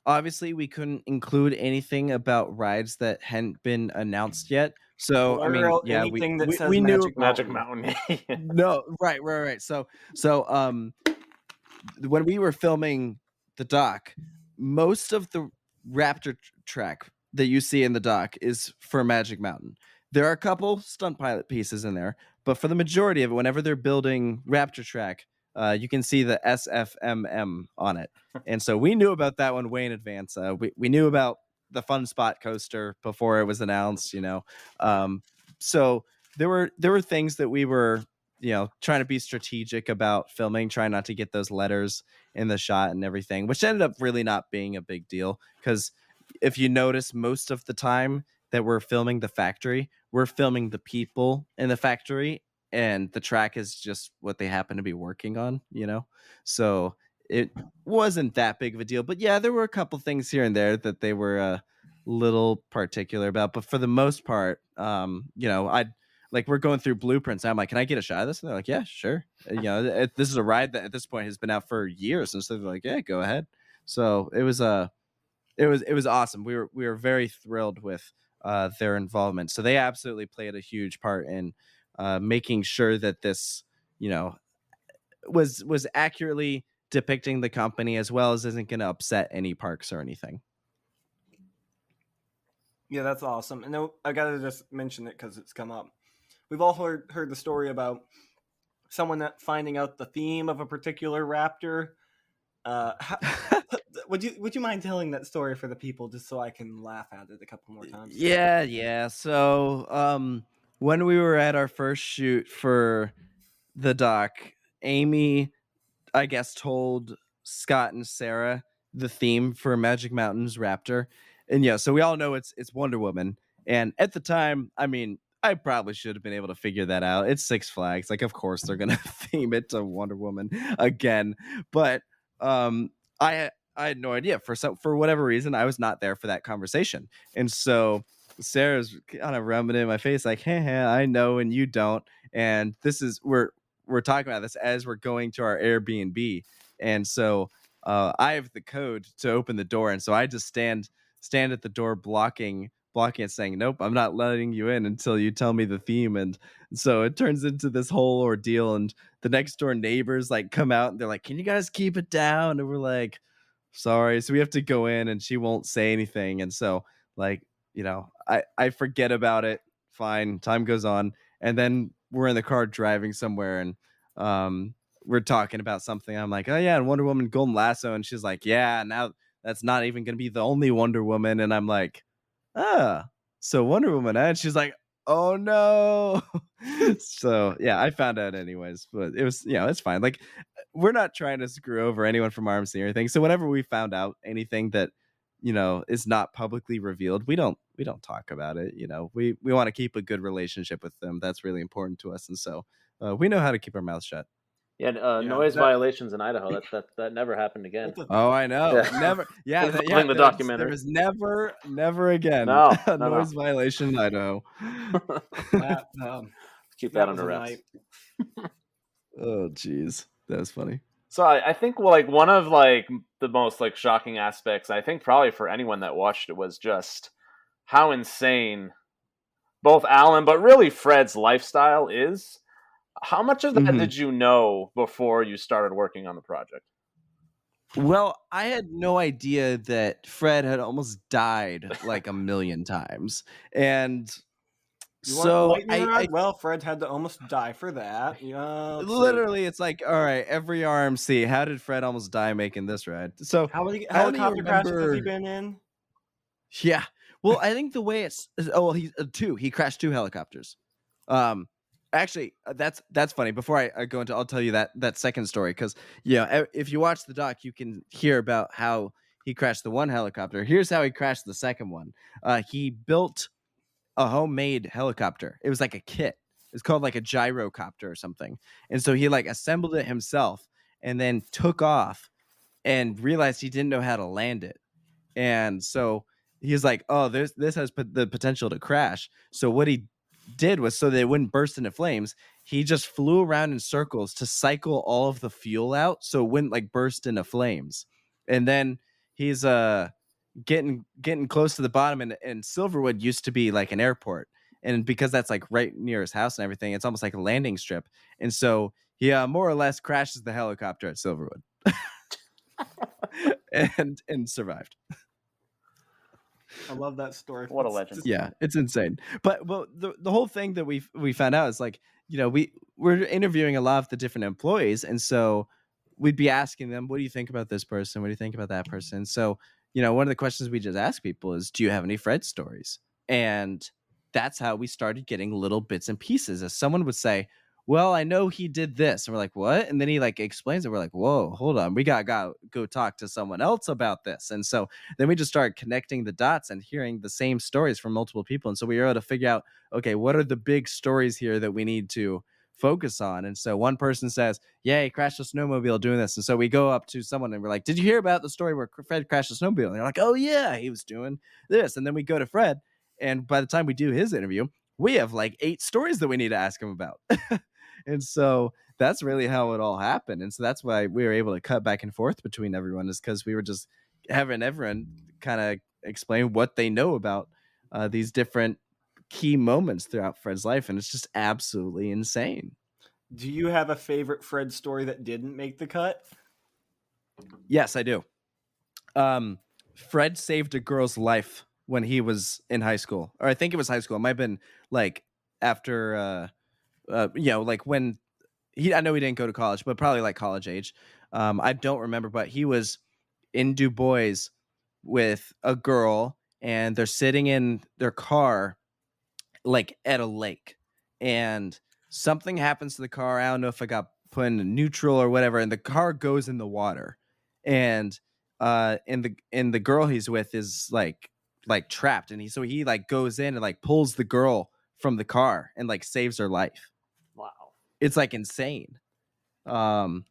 Obviously, we couldn't include anything about rides that hadn't been announced yet. So, I mean, yeah, anything that says we knew Magic Mountain. No, right. So, when we were filming the doc, most of the Raptor track that you see in the doc is for Magic Mountain. There are a couple Stunt Pilot pieces in there, but for the majority of it, whenever they're building Raptor track, you can see the SFMM on it. And so we knew about that one way in advance. We knew about the Fun Spot coaster before it was announced, you know. So there were things that we were, you know, trying to be strategic about filming, trying not to get those letters in the shot and everything, which ended up really not being a big deal. Because if you notice, most of the time that we're filming the factory, we're filming the people in the factory, and the track is just what they happen to be working on, you know? So it wasn't that big of a deal. But yeah, there were a couple things here and there that they were a little particular about. But for the most part, you know, we're going through blueprints. I'm like, can I get a shot of this? And they're like, yeah, sure. You know, this is a ride that at this point has been out for years. And so they're like, yeah, go ahead. So it was awesome. We were very thrilled with their involvement. So they absolutely played a huge part in making sure that this, you know, was accurately depicting the company, as well as isn't going to upset any parks or anything. Yeah, that's awesome. And I gotta just mention it because it's come up. We've all heard the story about someone finding out the theme of a particular Raptor. Would you mind telling that story for the people, just so I can laugh at it a couple more times? Yeah. So when we were at our first shoot for the doc, Amy, I guess, told Scott and Sarah the theme for Magic Mountain's Raptor. And yeah, so we all know it's Wonder Woman. And at the time, I mean, I probably should have been able to figure that out. It's Six Flags. Like, of course they're going to theme it to Wonder Woman again. But I had no idea. For whatever reason, I was not there for that conversation. And so Sarah's kind of rubbing it in my face like, hey, I know and you don't. And this is we're talking about this as we're going to our Airbnb. And so I have the code to open the door. And so I just stand at the door blocking it, saying, nope, I'm not letting you in until you tell me the theme. And so it turns into this whole ordeal. And the next door neighbors like come out and they're like, can you guys keep it down? And we're like, sorry. So we have to go in and she won't say anything. And so, like, you know, I forget about it. Fine. Time goes on. And then we're in the car driving somewhere and we're talking about something. I'm like, oh yeah, and Wonder Woman Golden Lasso. And she's like, yeah, now that's not even going to be the only Wonder Woman. And I'm like, so Wonder Woman. And she's like, oh no. So yeah, I found out anyways, but it was, you know, it's fine. Like, we're not trying to screw over anyone from RMC or anything. So whenever we found out anything that, you know, is not publicly revealed, we don't talk about it. You know, we want to keep a good relationship with them. That's really important to us. And so we know how to keep our mouths shut. Yeah, noise violations in Idaho. That never happened again. Oh, I know. Yeah. Never. Yeah, the documentary. There was never again a noise violation in Idaho. Keep that under wraps. Oh, geez, that was funny. So I think like one of like the most like shocking aspects, I think probably for anyone that watched it, was just how insane both Alan, but really Fred's lifestyle is. How much of that did you know before you started working on the project? Well, I had no idea that Fred had almost died like a million times. And You want So lightning rod? I Well, Fred had to almost die for that. Let's see. literally, it's like, all right, every RMC. How did Fred almost die making this ride? So How many I only helicopter crashes has he remember. been in? Yeah. Well, I think the way it's well, he's two. He crashed two helicopters. Um, actually, that's funny. Before I go into, I'll tell you that second story because if you watch the doc, you can hear about how he crashed the one helicopter. Here's how he crashed the second one. He built a homemade helicopter. It was like a kit. It's called like a gyrocopter or something. And so he like assembled it himself and then took off and realized he didn't know how to land it. And so he's like, "Oh, this has the potential to crash." So what he did was so that it wouldn't burst into flames. He just flew around in circles to cycle all of the fuel out so it wouldn't like burst into flames. And then he's getting close to the bottom, and Silverwood used to be like an airport, and because that's like right near his house and everything, it's almost like a landing strip. And so he more or less crashes the helicopter at Silverwood and survived. I love that story. What a It's legend. just- Yeah, it's insane. But the whole thing that we found out is like, we're interviewing a lot of the different employees, and so we'd be asking them, what do you think about this person? What do you think about that person? So, one of the questions we just ask people is, do you have any Fred stories? And that's how we started getting little bits and pieces. As someone would say, well, I know he did this. And we're like, what? And then he like explains it. We're like, whoa, hold on. We got to go talk to someone else about this. And so then we just started connecting the dots and hearing the same stories from multiple people. And so we were able to figure out, okay, what are the big stories here that we need to focus on? And so one person says, yeah, he crashed a snowmobile doing this. And so we go up to someone and we're like, did you hear about the story where Fred crashed a snowmobile? And they're like, oh yeah, he was doing this. And then we go to Fred. And by the time we do his interview, we have like 8 stories that we need to ask him about. And so that's really how it all happened. And so that's why we were able to cut back and forth between everyone, is because we were just having everyone kind of explain what they know about these different key moments throughout Fred's life. And it's just absolutely insane. Do you have a favorite Fred story that didn't make the cut? Yes, I do. Fred saved a girl's life when he was in high school, or I think it was high school. It might have been like after, like when I know he didn't go to college, but probably like college age. I don't remember, but he was in Du Bois with a girl, and they're sitting in their car, like at a lake, and something happens to the car. I don't know if I got put in neutral or whatever, and the car goes in the water, and the girl he's with is like trapped, and he like goes in and like pulls the girl from the car and like saves her life. Wow. It's like insane. And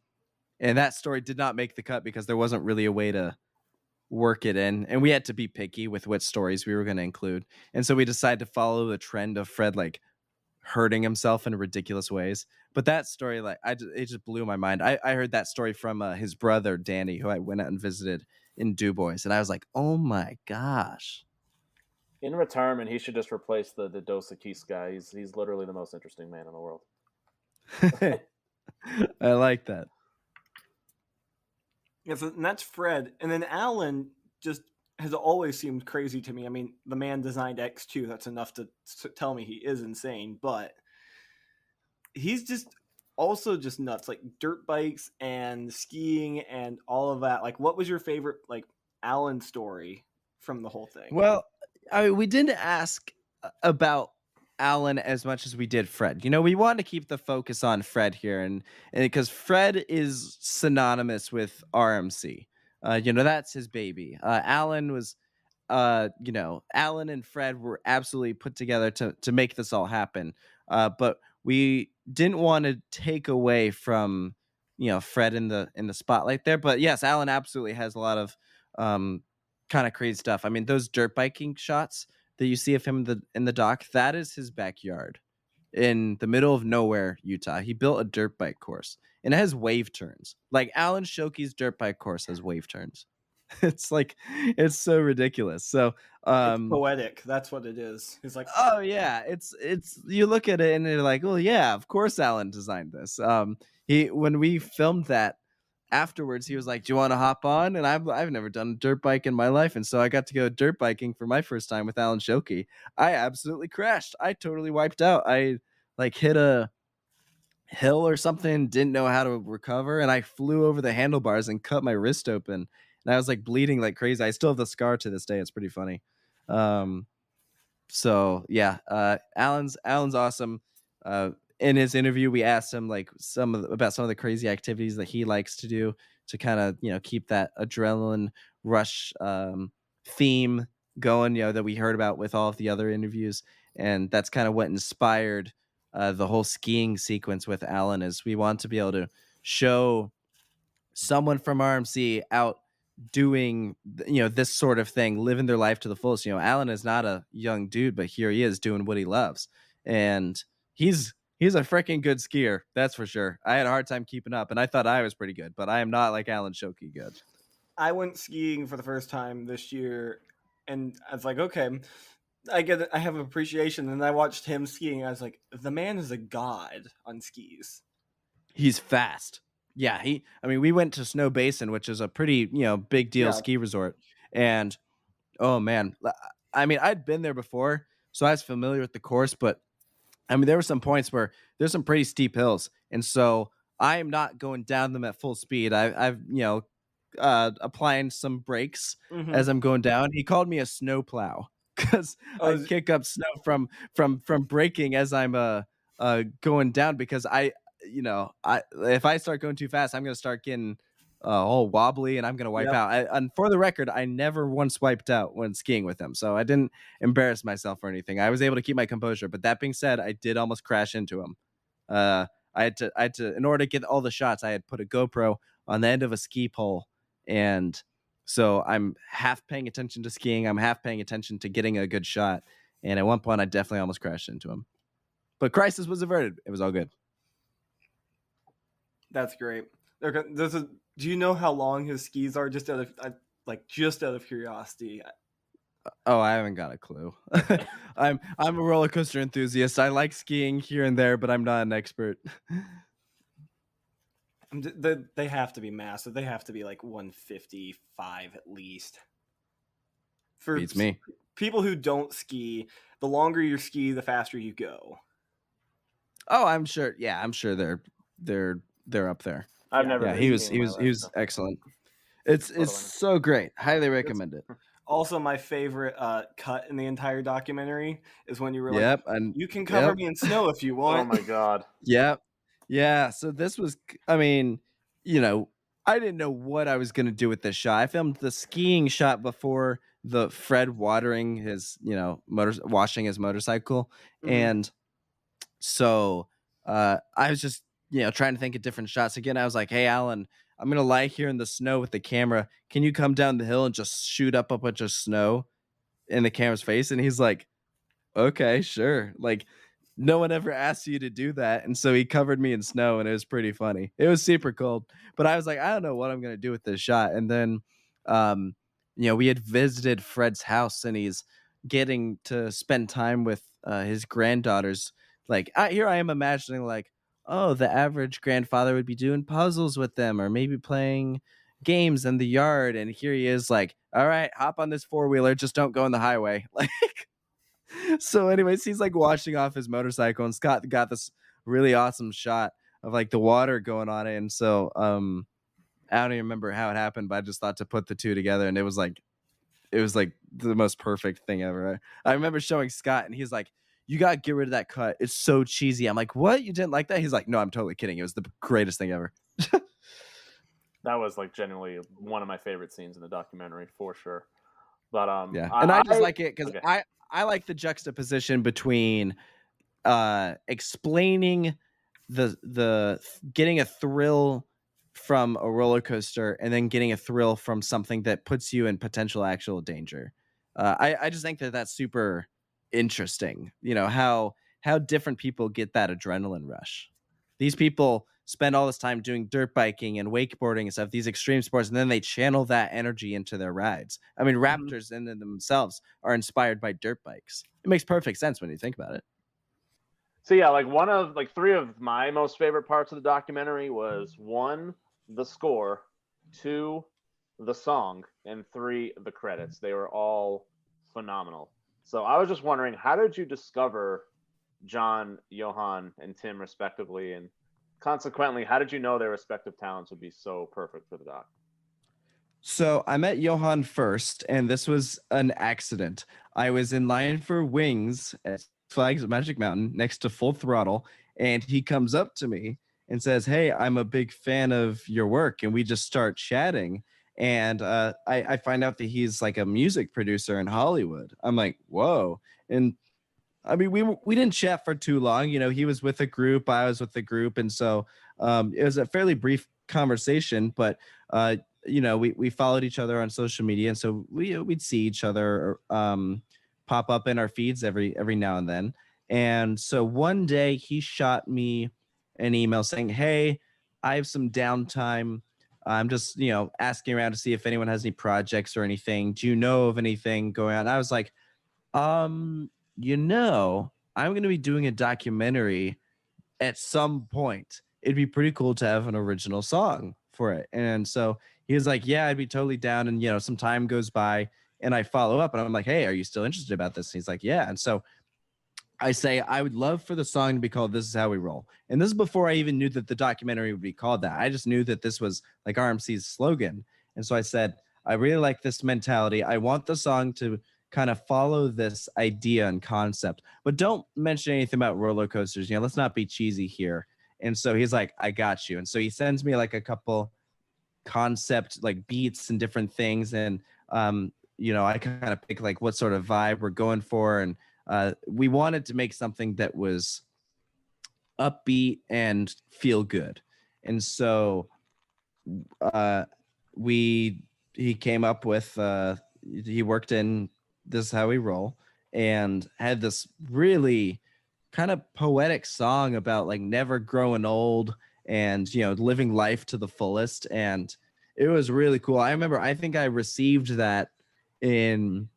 that story did not make the cut because there wasn't really a way to work it in, and we had to be picky with what stories we were going to include. And so we decided to follow the trend of Fred like hurting himself in ridiculous ways. But that story, like, it just blew my mind. I heard that story from his brother Danny, who I went out and visited in Du Bois, and I was like, oh my gosh. In retirement, he should just replace the Dos Equis guy. He's literally the most interesting man in the world. I like that. Yes, and that's Fred. And then Alan just has always seemed crazy to me. I mean, the man designed X2. That's enough to tell me he is insane. But he's just also just nuts, like dirt bikes and skiing and all of that. Like, what was your favorite like Alan story from the whole thing? Well, we didn't ask about Alan as much as we did Fred. We wanted to keep the focus on Fred here, and because Fred is synonymous with RMC. That's his baby. Alan was, Alan and Fred were absolutely put together to make this all happen. But we didn't want to take away from, Fred in the spotlight there. But yes, Alan absolutely has a lot of kind of crazy stuff. I mean, those dirt biking shots that you see of him in the dock, that is his backyard in the middle of nowhere, Utah. He built a dirt bike course, and it has wave turns. Like Alan Shoki's dirt bike course has wave turns. It's like, it's so ridiculous. So it's poetic. That's what it is. It's like, oh yeah, it's you look at it and you're like, well, yeah, of course Alan designed this. When we filmed that, afterwards he was like, "Do you want to hop on?" And I've never done a dirt bike in my life, and so I got to go dirt biking for my first time with Alan Shoki. I absolutely crashed. I totally wiped out. I like hit a hill or something, didn't know how to recover, and I flew over the handlebars and cut my wrist open, and I was like bleeding like crazy. I still have the scar to this day. It's pretty funny. So yeah, Alan's awesome. In his interview, we asked him like about some of the crazy activities that he likes to do to kind of keep that adrenaline rush theme going. That we heard about with all of the other interviews, and that's kind of what inspired the whole skiing sequence with Alan. Is we want to be able to show someone from RMC out doing this sort of thing, living their life to the fullest. Alan is not a young dude, but here he is doing what he loves, and he's a freaking good skier, that's for sure. I had a hard time keeping up, and I thought I was pretty good, but I am not like Alan Shoki good. I went skiing for the first time this year, and I was like, okay, I get it. I have appreciation, and I watched him skiing. I was like, the man is a god on skis. He's fast. Yeah, we went to Snow Basin, which is a pretty, big deal ski resort. And oh man, I'd been there before, so I was familiar with the course, but there were some points where there's some pretty steep hills. And so I am not going down them at full speed. I've applying some brakes as I'm going down. He called me a snow plow because I kick up snow from braking as I'm going down, because if I start going too fast, I'm going to start getting all wobbly and I'm going to wipe out. And for the record, I never once wiped out when skiing with him, so I didn't embarrass myself or anything. I was able to keep my composure. But that being said, I did almost crash into him. I had to, in order to get all the shots, I had put a GoPro on the end of a ski pole, and so I'm half paying attention to skiing. I'm half paying attention to getting a good shot. And at one point, I definitely almost crashed into him. But crisis was averted. It was all good. That's great. Do you know how long his skis are? Just out of curiosity. Oh, I haven't got a clue. I'm a roller coaster enthusiast. I like skiing here and there, but I'm not an expert. They have to be massive. They have to be like 155 at least. Beats me. People who don't ski, the longer you ski, the faster you go. Oh, I'm sure. Yeah, I'm sure they're up there. I've never. Yeah, he was excellent. It's so great. Highly recommend it. Also, my favorite cut in the entire documentary is when you were like, and you can cover me in snow if you want. Oh my god. Yep. Yeah. So this was, I didn't know what I was going to do with this shot. I filmed the skiing shot before the Fred watering his, washing his motorcycle. Mm-hmm. And so I was just, trying to think of different shots. Again, I was like, hey, Alan, I'm going to lie here in the snow with the camera. Can you come down the hill and just shoot up a bunch of snow in the camera's face? And he's like, okay, sure. Like, no one ever asked you to do that. And so he covered me in snow, and it was pretty funny. It was super cold, but I was like, I don't know what I'm going to do with this shot. And then, we had visited Fred's house, and he's getting to spend time with his granddaughters. Like, here I am imagining, like, oh, the average grandfather would be doing puzzles with them, or maybe playing games in the yard. And here he is like, all right, hop on this 4-wheeler. Just don't go on the highway. Like, so anyways, he's like washing off his motorcycle, and Scott got this really awesome shot of like the water going on it. And so, I don't even remember how it happened, but I just thought to put the two together, and it was like the most perfect thing ever. I remember showing Scott, and he's like, you got to get rid of that cut. It's so cheesy. I'm like, what? You didn't like that? He's like, no, I'm totally kidding. It was the greatest thing ever. That was like genuinely one of my favorite scenes in the documentary for sure. But yeah, and I just like it because I like the juxtaposition between explaining the getting a thrill from a roller coaster and then getting a thrill from something that puts you in potential actual danger. I just think that that's super interesting. How different people get that adrenaline rush. These people spend all this time doing dirt biking and wakeboarding and stuff, these extreme sports, and then they channel that energy into their rides. Raptors in themselves are inspired by dirt bikes. It makes perfect sense when you think about it. So yeah, like one of three of my most favorite parts of the documentary was one, the score, 2, the song, and 3, the credits. They were all phenomenal. So I was just wondering, how did you discover John, Johan, and Tim respectively, and consequently, how did you know their respective talents would be so perfect for the doc? So I met Johan first, and this was an accident. I was in line for wings at Flags at Magic Mountain next to Full Throttle, and he comes up to me and says, "Hey, I'm a big fan of your work," and we just start chatting. And I find out that he's like a music producer in Hollywood. I'm like, whoa. And I mean, we didn't chat for too long. You know, he was with a group, I was with the group, and so it was a fairly brief conversation. But you know, we followed each other on social media, and so we'd see each other pop up in our feeds every now and then. And so one day he shot me an email saying, "Hey, I have some downtime. I'm just, you know, asking around to see if anyone has any projects or anything. Do you know of anything going on?" I was like, you know, I'm going to be doing a documentary at some point. It'd be pretty cool to have an original song for it. And so he was like, "Yeah, I'd be totally down." And, you know, some time goes by and I follow up and I'm like, "Hey, are you still interested about this?" And he's like, "Yeah." And so I say, "I would love for the song to be called This Is How We Roll." And this is before I even knew that the documentary would be called that. I just knew that this was like RMC's slogan. And so I said, "I really like this mentality. I want the song to kind of follow this idea and concept, but don't mention anything about roller coasters. You know, let's not be cheesy here." And so he's like, "I got you." And so he sends me like a couple concept like beats and different things. And, you know, I kind of pick like what sort of vibe we're going for. And we wanted to make something that was upbeat and feel good. And so he came up with, he worked in This Is How We Roll and had this really kind of poetic song about like never growing old and, you know, living life to the fullest. And it was really cool. I remember, I think I received that in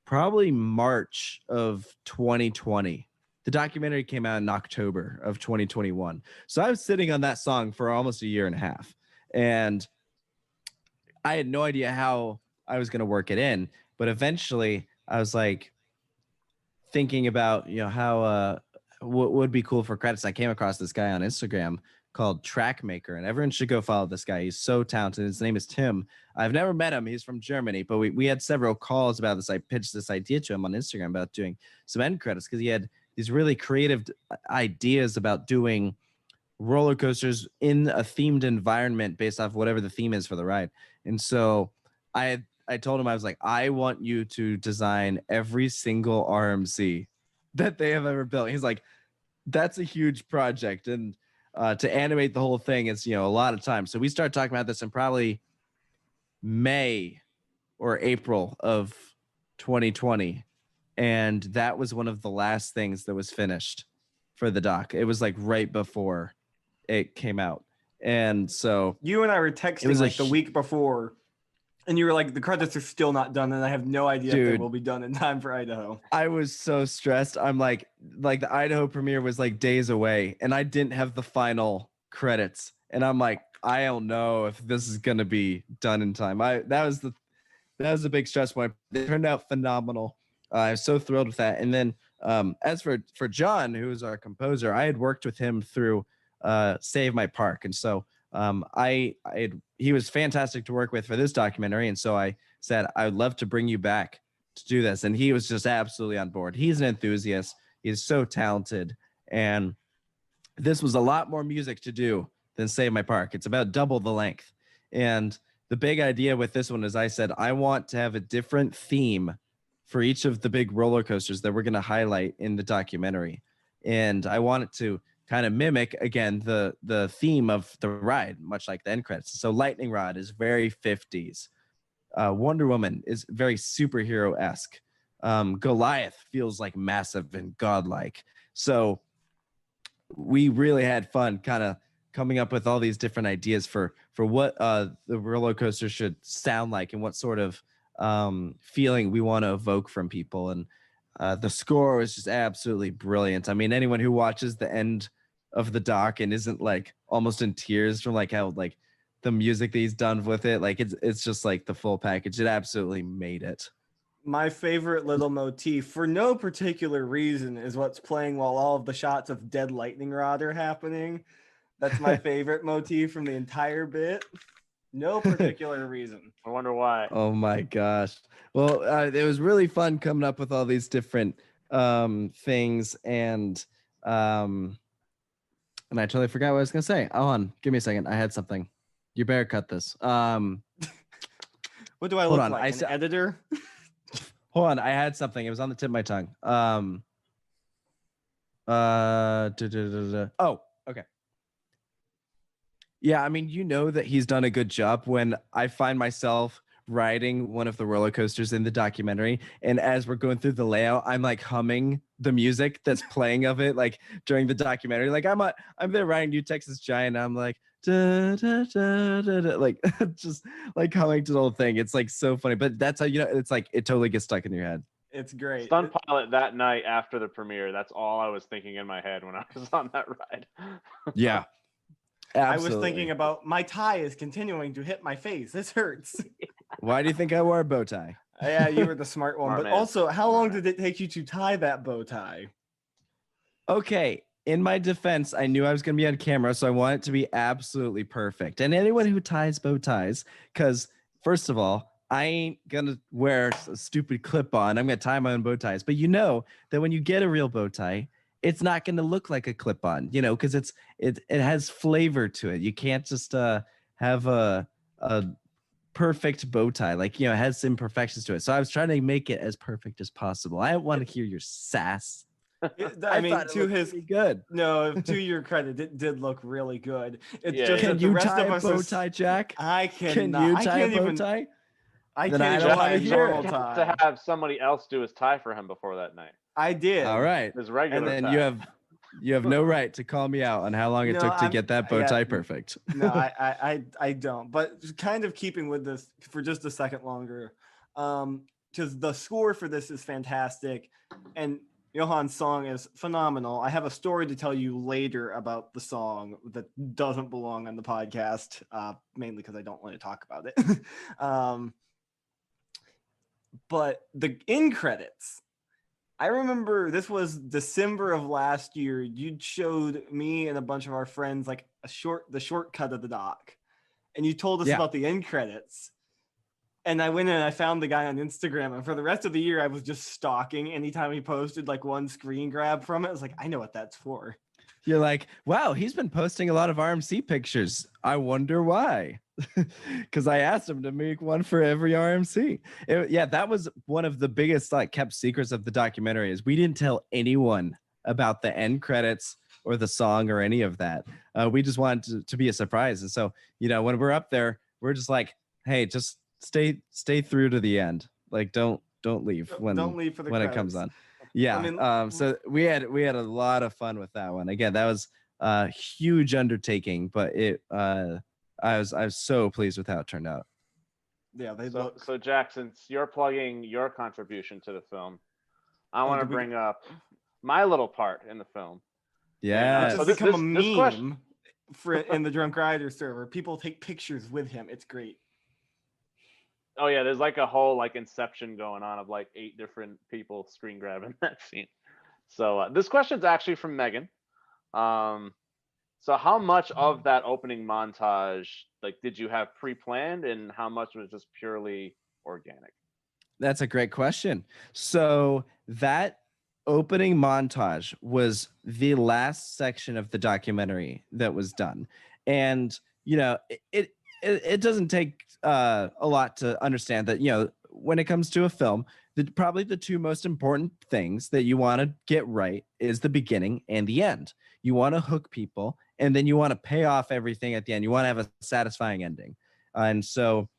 probably March of 2020. The documentary came out in October of 2021. So I was sitting on that song for almost a year and a half. And I had no idea how I was going to work it in. But eventually I was like thinking about, you know, how what would be cool for credits. I came across this guy on Instagram called Trackmaker, and everyone should go follow this guy. He's so talented. His name is Tim. I've never met him. He's from Germany, but we had several calls about this. I pitched this idea to him on Instagram about doing some end credits because he had these really creative ideas about doing roller coasters in a themed environment based off whatever the theme is for the ride. And so I told him, I was like, "I want you to design every single RMC that they have ever built." He's like, "That's a huge project." And to animate the whole thing is, you know, a lot of time. So we started talking about this in probably May or April of 2020. And that was one of the last things that was finished for the doc. It was like right before it came out. And so You and I were texting like the week before, and you were like, "The credits are still not done, and I have no idea if they will be done in time for Idaho." I was so stressed. I'm like the Idaho premiere was like days away, and I didn't have the final credits. And I'm like, I don't know if this is gonna be done in time. That was a big stress point. It turned out phenomenal. I was so thrilled with that. And then as for John, who is our composer, I had worked with him through Save My Park, and so he was fantastic to work with for this documentary. And so I said, "I would love to bring you back to do this." And he was just absolutely on board. He's an enthusiast. He's so talented. And this was a lot more music to do than Save My Park. It's about double the length. And the big idea with this one is I said, I want to have a different theme for each of the big roller coasters that we're going to highlight in the documentary. And I want it to kind of mimic, again, the theme of the ride, much like the end credits. So Lightning Rod is very 50s. Wonder Woman is very superhero-esque. Goliath feels like massive and godlike. So we really had fun kind of coming up with all these different ideas for what the roller coaster should sound like and what sort of feeling we want to evoke from people. And the score was just absolutely brilliant. I mean, anyone who watches the end of the doc and isn't like almost in tears from like how like the music that he's done with it. Like it's just like the full package. It absolutely made it. My favorite little motif, for no particular reason, is what's playing while all of the shots of dead lightning rod are happening. That's my favorite motif from the entire bit. No particular reason. I wonder why. Oh my gosh. Well, it was really fun coming up with all these different things, and I totally forgot what I was gonna say. Hold on, give me a second. I had something. You better cut this. What do I look on, like? An editor? Hold on, I had something. It was on the tip of my tongue. Oh, okay. Yeah, I mean, you know that he's done a good job when I find myself riding one of the roller coasters in the documentary, and as we're going through the layout, I'm like humming the music that's playing of it, like during the documentary. Like I'm there riding New Texas Giant, and I'm like da, da, da, da, da, like just like humming to the whole thing. It's like so funny, but that's how it's like it totally gets stuck in your head. It's great. Stunt Pilot that night after the premiere. That's all I was thinking in my head when I was on that ride. Yeah. Absolutely. I was thinking about my tie is continuing to hit my face. This hurts. Why do you think I wore a bow tie? Yeah, you were the smart one. Smart But man. also, how long did it take you to tie that bow tie? Okay, in my defense, I knew I was going to be on camera, so I want it to be absolutely perfect. And anyone who ties bow ties, because first of all, I ain't going to wear a stupid clip-on. I'm going to tie my own bow ties. But you know that when you get a real bow tie, it's not going to look like a clip-on, because it has flavor to it. You can't just have a perfect bow tie, like it has imperfections to it. So I was trying to make it as perfect as possible. I don't want to hear your sass. I mean, thought it to looked his pretty good. No, to your credit, it did look really good. It's Yeah, just yeah. that Can the you rest tie of a us bow are- tie, Jack? I Can cannot. you I tie a can't bow even. tie? I Then can't I don't even wanna tie a hear it. normal tie. To have somebody else do his tie for him before that night. I did. All right. His regular And then tie. you have no right to call me out on how long it No, took to I'm- get that bow yeah, tie perfect. No, I don't. But kind of keeping with this for just a second longer, because the score for this is fantastic, and Johan's song is phenomenal. I have a story to tell you later about the song that doesn't belong on the podcast, mainly because I don't want to talk about it. But the end credits, I remember this was December of last year. You showed me and a bunch of our friends like the shortcut of the doc, and you told us Yeah. about the end credits. And I went in and I found the guy on Instagram, and for the rest of the year, I was just stalking. Anytime he posted like one screen grab from it, I was like, I know what that's for. You're like, wow, he's been posting a lot of RMC pictures. I wonder why. Because I asked him to make one for every RMC. That was one of the biggest kept secrets of the documentary is we didn't tell anyone about the end credits or the song or any of that. We just wanted to be a surprise. And so, when we're up there, we're just like, hey, just stay through to the end. Like, don't leave Don't leave for the when credits. it comes on. Yeah. I mean, so we had a lot of fun with that one. Again, that was a huge undertaking, but I was so pleased with how it turned out. Yeah, they So, look. so Jack, since you're plugging your contribution to the film, I want to did we- bring up my little part in the film. Yeah. It's So just this- become this a meme question- in the Drunk Rider server. People take pictures with him. It's great. Oh yeah, there's like a whole inception going on of 8 different people screen grabbing that scene. So this question's actually from Megan. So how much of that opening montage did you have pre-planned, and how much was just purely organic? That's a great question. So that opening montage was the last section of the documentary that was done. And, it doesn't take a lot to understand that, when it comes to a film, probably the two most important things that you want to get right is the beginning and the end. You want to hook people, and then you want to pay off everything at the end. You want to have a satisfying ending. And so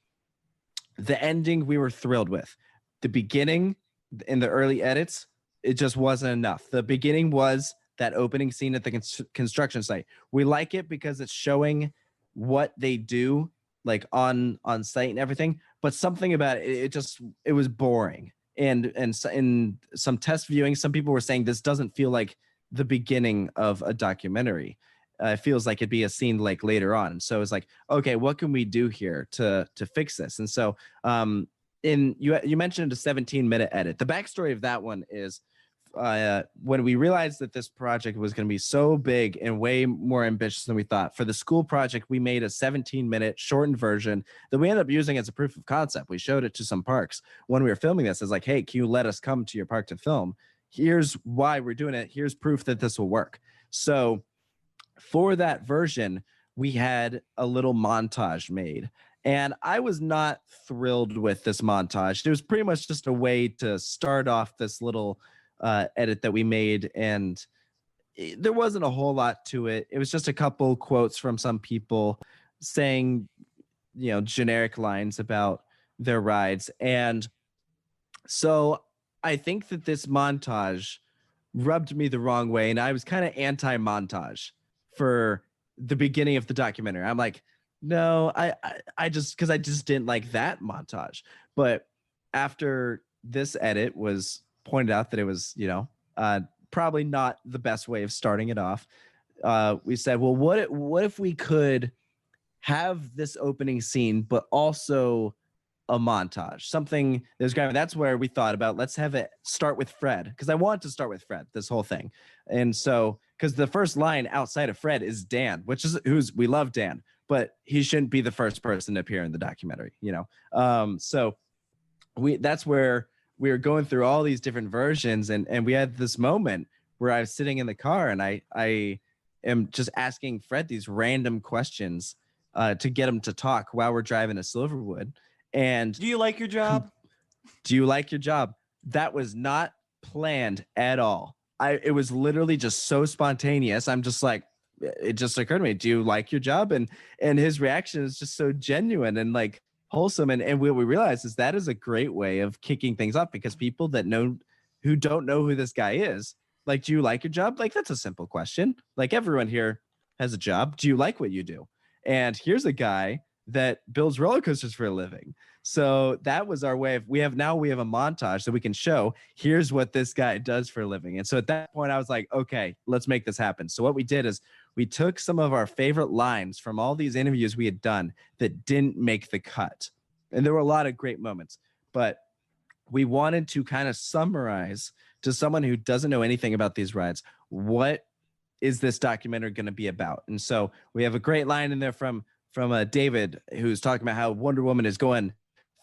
the ending we were thrilled with. The beginning in the early edits, it just wasn't enough. The beginning was that opening scene at the construction site. We like it because it's showing what they do on site and everything, but something about it it was boring. And in some test viewing, some people were saying this doesn't feel like the beginning of a documentary. it feels like it'd be a scene like later on. And so it's like, okay, what can we do here to fix this? And so you mentioned a 17-minute edit. The backstory of that one is when we realized that this project was going to be so big and way more ambitious than we thought, for the school project, we made a 17-minute shortened version that we ended up using as a proof of concept. We showed it to some parks when we were filming this. It's like, hey, can you let us come to your park to film? Here's why we're doing it. Here's proof that this will work. So for that version, we had a little montage made. And I was not thrilled with this montage. It was pretty much just a way to start off this little edit that we made. And there wasn't a whole lot to it. It was just a couple quotes from some people saying, generic lines about their rides. And so I think that this montage rubbed me the wrong way. And I was kind of anti-montage for the beginning of the documentary. I'm like, no, I just didn't like that montage. But after this edit was pointed out that it was, probably not the best way of starting it off, we said, well, what if we could have this opening scene, but also a montage, something that's where we thought about, let's have it start with Fred, because I wanted to start with Fred, this whole thing. And so, because the first line outside of Fred is Dan, we love Dan, but he shouldn't be the first person to appear in the documentary, so that's where we were going through all these different versions, and we had this moment where I was sitting in the car and I am just asking Fred these random questions to get him to talk while we're driving to Silverwood. And do you like your job? Do you like your job? That was not planned at all. It was literally just so spontaneous. I'm just like, it just occurred to me, do you like your job? And his reaction is just so genuine and like wholesome. And what we realized is that is a great way of kicking things up, because people who don't know who this guy is, like, do you like your job? Like, that's a simple question. Like, everyone here has a job. Do you like what you do? And here's a guy that builds roller coasters for a living. So that was our way of, we have a montage that we can show, here's what this guy does for a living. And so at that point I was like, okay, let's make this happen. So what we did is we took some of our favorite lines from all these interviews we had done that didn't make the cut. And there were a lot of great moments, but we wanted to kind of summarize to someone who doesn't know anything about these rides, what is this documentary going to be about? And so we have a great line in there from David, who's talking about how Wonder Woman is going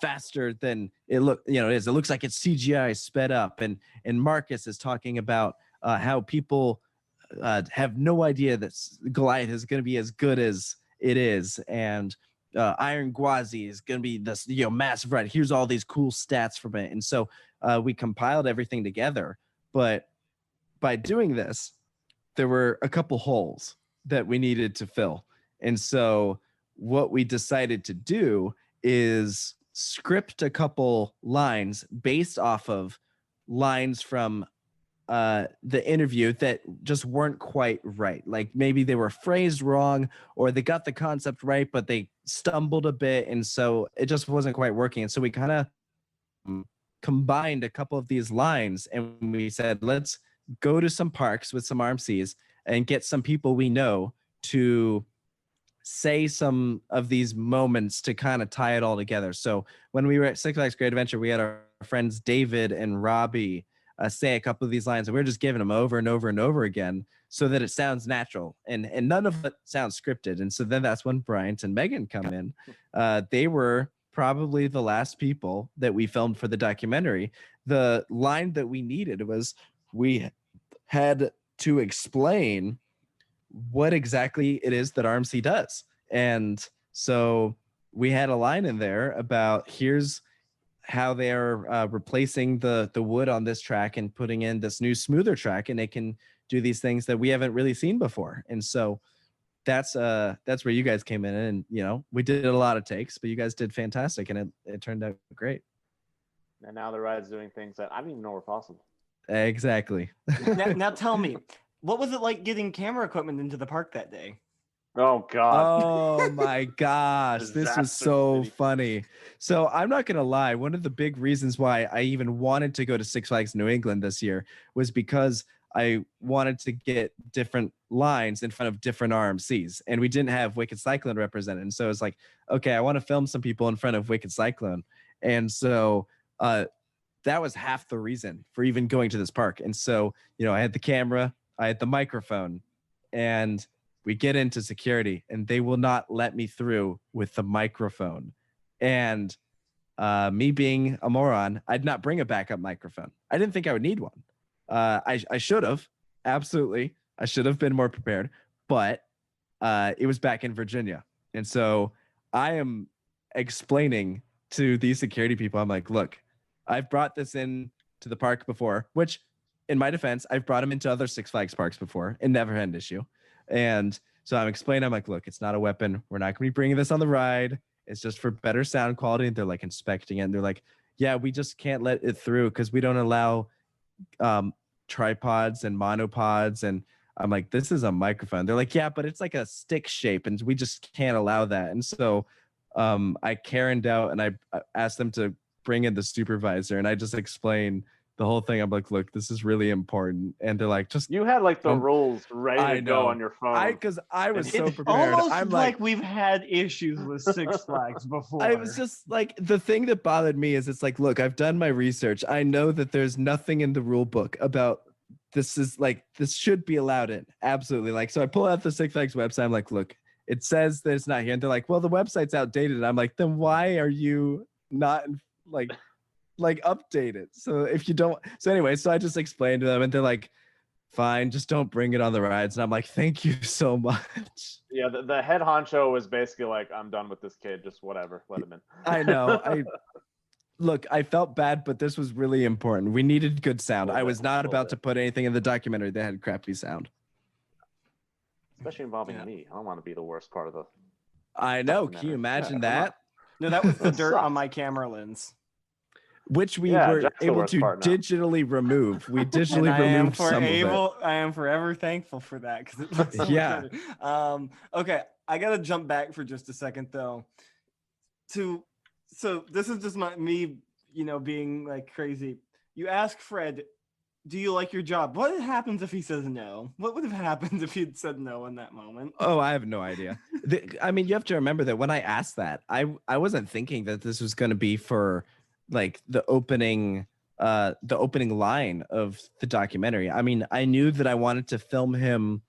faster than it is. It looks like it's CGI sped up. And Marcus is talking about how people have no idea that Goliath is going to be as good as it is. And Iron Gwazi is going to be this, massive ride. Here's all these cool stats from it. And so we compiled everything together. But by doing this, there were a couple holes that we needed to fill. And so what we decided to do is script a couple lines based off of lines from the interview that just weren't quite right. Like maybe they were phrased wrong, or they got the concept right, but they stumbled a bit. And so it just wasn't quite working. And so we kind of combined a couple of these lines, and we said, let's go to some parks with some RMCs and get some people we know to say some of these moments to kind of tie it all together. So when we were at Six Flags Great Adventure, we had our friends David and Robbie say a couple of these lines, and we were just giving them over and over and over again so that it sounds natural, and none of it sounds scripted. And so then that's when Bryant and Megan come in. They were probably the last people that we filmed for the documentary. The line that we needed was, we had to explain what exactly it is that RMC does. And so we had a line in there about, here's how they're replacing the wood on this track and putting in this new smoother track, and it can do these things that we haven't really seen before. And so that's where you guys came in, and we did a lot of takes, but you guys did fantastic, and it turned out great. And now the ride's doing things that I didn't even know were possible. Exactly. now tell me, what was it like getting camera equipment into the park that day? Oh God. Oh my gosh. This was so funny. So I'm not going to lie. One of the big reasons why I even wanted to go to Six Flags New England this year was because I wanted to get different lines in front of different RMCs, and we didn't have Wicked Cyclone represented. And so it's like, okay, I want to film some people in front of Wicked Cyclone. And so that was half the reason for even going to this park. And so, I had the camera, I had the microphone, and we get into security, and they will not let me through with the microphone. And me being a moron, I'd not bring a backup microphone. I didn't think I would need one. I should have, absolutely. I should have been more prepared, but it was back in Virginia. And so I am explaining to these security people, I'm like, look, I've brought this in to the park before, which in my defense, I've brought them into other Six Flags parks before and never had an issue. And so I'm explaining, I'm like, look, it's not a weapon. We're not going to be bringing this on the ride. It's just for better sound quality. And they're like inspecting it. And they're like, yeah, we just can't let it through because we don't allow tripods and monopods. And I'm like, this is a microphone. They're like, yeah, but it's like a stick shape and we just can't allow that. And so I Karen'd out and I asked them to bring in the supervisor, and I just explained the whole thing. I'm like, look, this is really important. And they're like, just You had like the rules ready to go on your phone. because I was so It's prepared. almost I'm like we've had issues with Six Flags before. I was just like, the thing that bothered me is it's like, look, I've done my research. I know that there's nothing in the rule book about this is like, this should be allowed in. Absolutely. Like, so I pull out the Six Flags website. I'm like, look, it says that it's not here. And they're like, well, the website's outdated. And I'm like, then why are you not like update it? So if you don't, so anyway, so I just explained to them and they're like, fine, just don't bring it on the rides. And I'm like, thank you so much. Yeah, the head honcho was basically like, I'm done with this kid, just whatever, let him in. I know. Look, I felt bad, but this was really important. We needed good sound. I was not about to put anything in the documentary that had crappy sound. Especially involving me. I don't want to be the worst part of the I know. Can you imagine that? No, that was the dirt on my camera lens. Which we Yeah, were Jack's the able worst to part now. digitally remove. We digitally And removed some of it. I am forever thankful for that because it looks so Yeah. good. Okay, I gotta jump back for just a second though. So this is just me, being like crazy. You ask Fred, do you like your job? What happens if he says no? What would have happened if he'd said no in that moment? Oh, I have no idea. I mean, you have to remember that when I asked that, I wasn't thinking that this was going to be for like the opening line of the documentary. I mean, I knew that I wanted to film him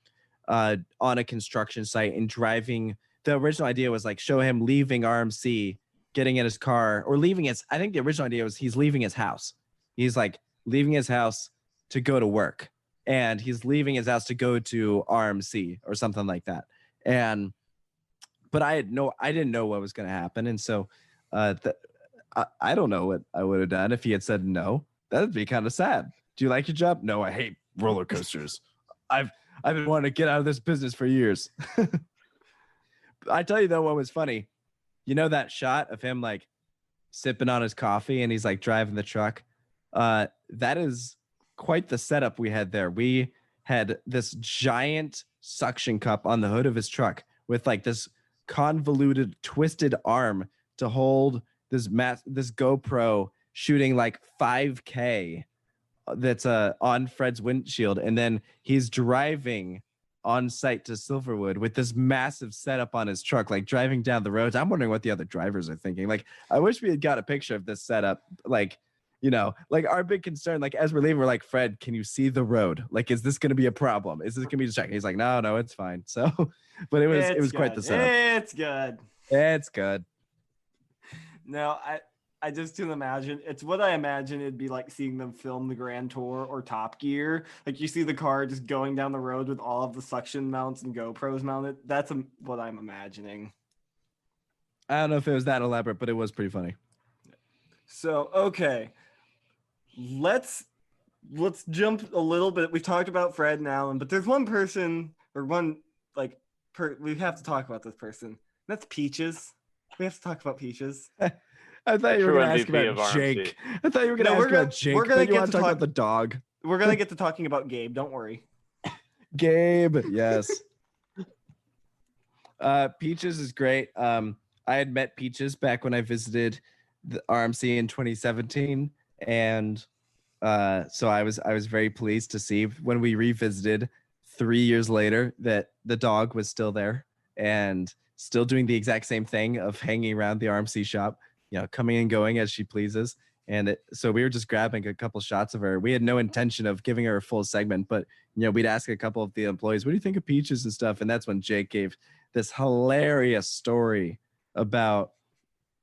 on a construction site and driving. The original idea was like show him leaving RMC, getting in his car, or leaving his. I think the original idea was he's leaving his house. He's like leaving his house to go to work, and he's leaving his house to go to RMC or something like that. But I didn't know what was going to happen, and so I don't know what I would have done if he had said no. That'd be kind of sad. Do you like your job? No, I hate roller coasters. I've been wanting to get out of this business for years. I tell you though, what was funny, that shot of him like sipping on his coffee and he's like driving the truck. That is quite the setup we had there. We had this giant suction cup on the hood of his truck with like this convoluted, twisted arm to hold this GoPro shooting like 5K that's on Fred's windshield, and then he's driving on site to Silverwood with this massive setup on his truck, like driving down the roads. I'm wondering what the other drivers are thinking. Like, I wish we had got a picture of this setup. Like, like our big concern, like as we're leaving, we're like, Fred, can you see the road? Like, is this going to be a problem? Is this going to be distracting? He's like, no, it's fine. So, but it was quite the setup. It's good. It's good. No, I just can imagine. It's what I imagine it'd be like seeing them film the Grand Tour or Top Gear. Like you see the car just going down the road with all of the suction mounts and GoPros mounted. That's what I'm imagining. I don't know if it was that elaborate, but it was pretty funny. So, okay. Let's jump a little bit. We've talked about Fred and Alan, but there's one person or one we have to talk about this person. That's Peaches. We have to talk about Peaches. I thought you were going to ask about Jake. I thought you were going to ask about Jake. We're going to talk about the dog. We're going to get to talking about Gabe. Don't worry. Gabe, yes. Peaches is great. I had met Peaches back when I visited the RMC in 2017, and So I was very pleased to see when we revisited 3 years later that the dog was still there and still doing the exact same thing of hanging around the RMC shop, coming and going as she pleases. And so we were just grabbing a couple shots of her. We had no intention of giving her a full segment, but we'd ask a couple of the employees, "What do you think of Peaches and stuff?" And that's when Jake gave this hilarious story about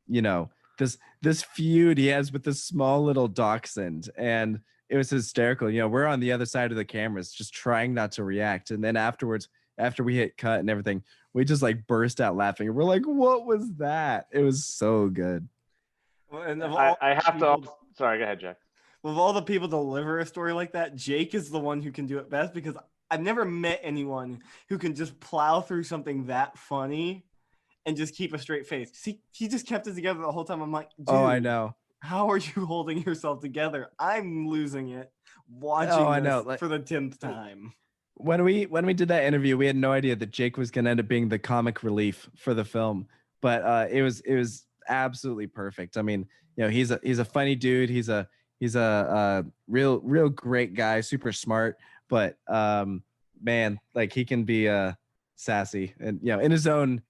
this feud he has with this small little dachshund, and it was hysterical. We're on the other side of the cameras just trying not to react, and then afterwards, after we hit cut and everything, we just like burst out laughing, and we're like, "What was that?" It was so good. Well, and of I all have to. people- Sorry, go ahead, Jack. Of all the people to deliver a story like that, Jake is the one who can do it best, because I've never met anyone who can just plow through something that funny and just keep a straight face. He just kept it together the whole time. I'm like, dude, Oh, I know. how are you holding yourself together? I'm losing it watching I this know. Like, for the 10th time. when we did that interview, we had no idea that Jake was going to end up being the comic relief for the film, but it was absolutely perfect. I mean, he's a funny dude. He's a real great guy, super smart, but man, like he can be sassy and in his own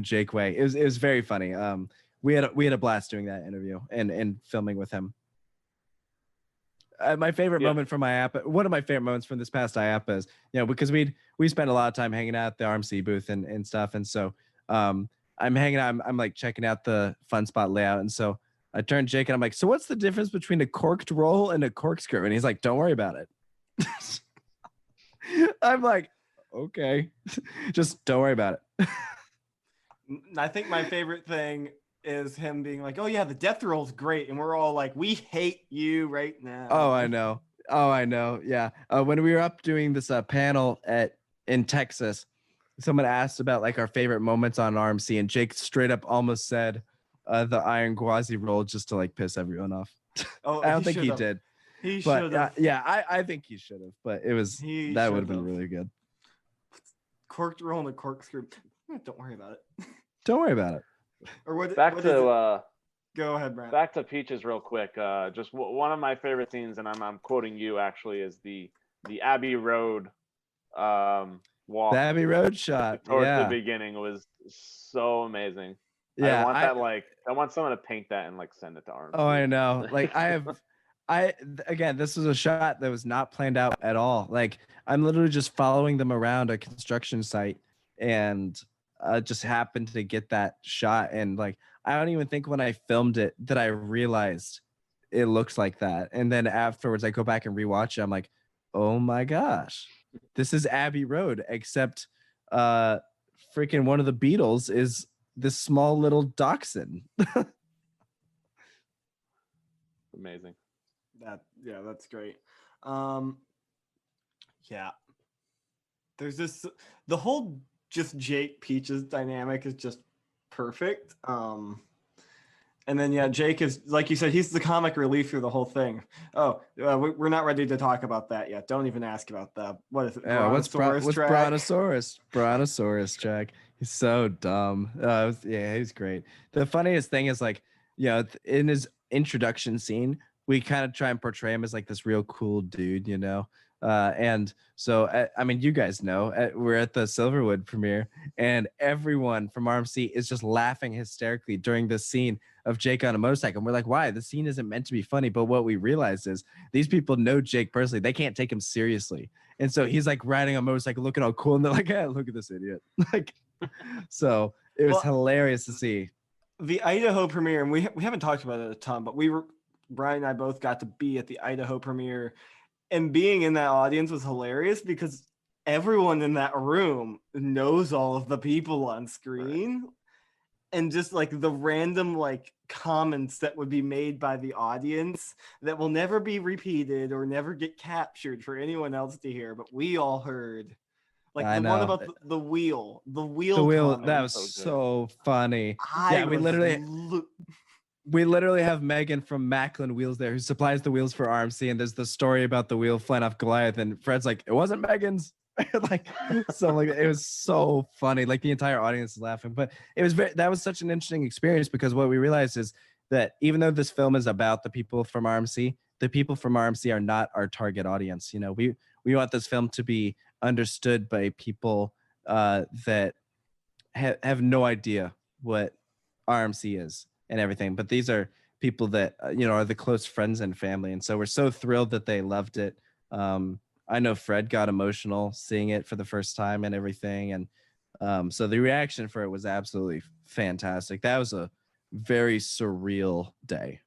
Jake way. It was very funny. We had a blast doing that interview and filming with him. My favorite moment from IAAPA, one of my favorite moments from this past IAAPA is, because we spent a lot of time hanging out at the RMC booth and stuff. And so I'm hanging out, I'm like checking out the fun spot layout. And so I turned Jake and I'm like, "So what's the difference between a corked roll and a corkscrew?" And he's like, "Don't worry about it." I'm like, "Okay, just don't worry about it." I think my favorite thing is him being like, "Oh yeah, the death roll's great," and we're all like, "We hate you right now." Oh, I know. Yeah. When we were up doing this panel in Texas, someone asked about like our favorite moments on RMC, and Jake straight up almost said the Iron Gwazi roll just to like piss everyone off. Oh, I don't think he did. He But should have. I think he should have. But that would have been really good. Corked roll and a corkscrew. Don't worry about it. Don't worry about it. Or what? Back what to Go ahead, Brent. back to Peaches real quick. Just one of my favorite scenes, and I'm quoting you actually, is the Abbey Road walk. The Abbey Road shot. Towards Yeah. the beginning was so amazing. Yeah. I want someone to paint that and like send it to Arm. Oh, I know. Like again, this was a shot that was not planned out at all. Like I'm literally just following them around a construction site and just happened to get that shot. And like, I don't even think when I filmed it that I realized it looks like that. And then afterwards I go back and rewatch it. I'm like, oh my gosh, this is Abbey Road, except freaking one of the Beatles is this small little dachshund. Amazing. That's great. Yeah. There's the whole just Jake Peaches dynamic is just perfect. And then Jake is, like you said, he's the comic relief through the whole thing. Oh, we're not ready to talk about that yet. Don't even ask about that. What is it? What's Brontosaurus? Brontosaurus track. He's so dumb. He's great. The funniest thing is like, in his introduction scene, we kind of try and portray him as like this real cool dude, and so I mean, you guys know we're at the Silverwood premiere, and everyone from RMC is just laughing hysterically during this scene of Jake on a motorcycle. And we're like, why? The scene isn't meant to be funny. But what we realized is these people know Jake personally. They can't take him seriously, and so he's like riding a motorcycle, looking all cool, and they're like, look at this idiot. Like, so it was hilarious to see. The Idaho premiere, and we haven't talked about it a ton, but Brian and I both got to be at the Idaho premiere, and being in that audience was hilarious because everyone in that room knows all of the people on screen. Right. And just like the random like comments that would be made by the audience that will never be repeated or never get captured for anyone else to hear, but we all heard. Like one about the wheel. The wheel. That was so funny. We literally have Megan from Macklin Wheels there who supplies the wheels for RMC, and there's the story about the wheel flying off Goliath, and Fred's like, it wasn't Megan's. Like, so like it was so funny. Like the entire audience is laughing, but that was such an interesting experience because what we realized is that even though this film is about the people from RMC, the people from RMC are not our target audience. You know, we want this film to be understood by people that have no idea what RMC is and everything. But these are people that are the close friends and family, and so we're so thrilled that they loved it. I know Fred got emotional seeing it for the first time and everything, and so the reaction for it was absolutely fantastic. That was a very surreal day.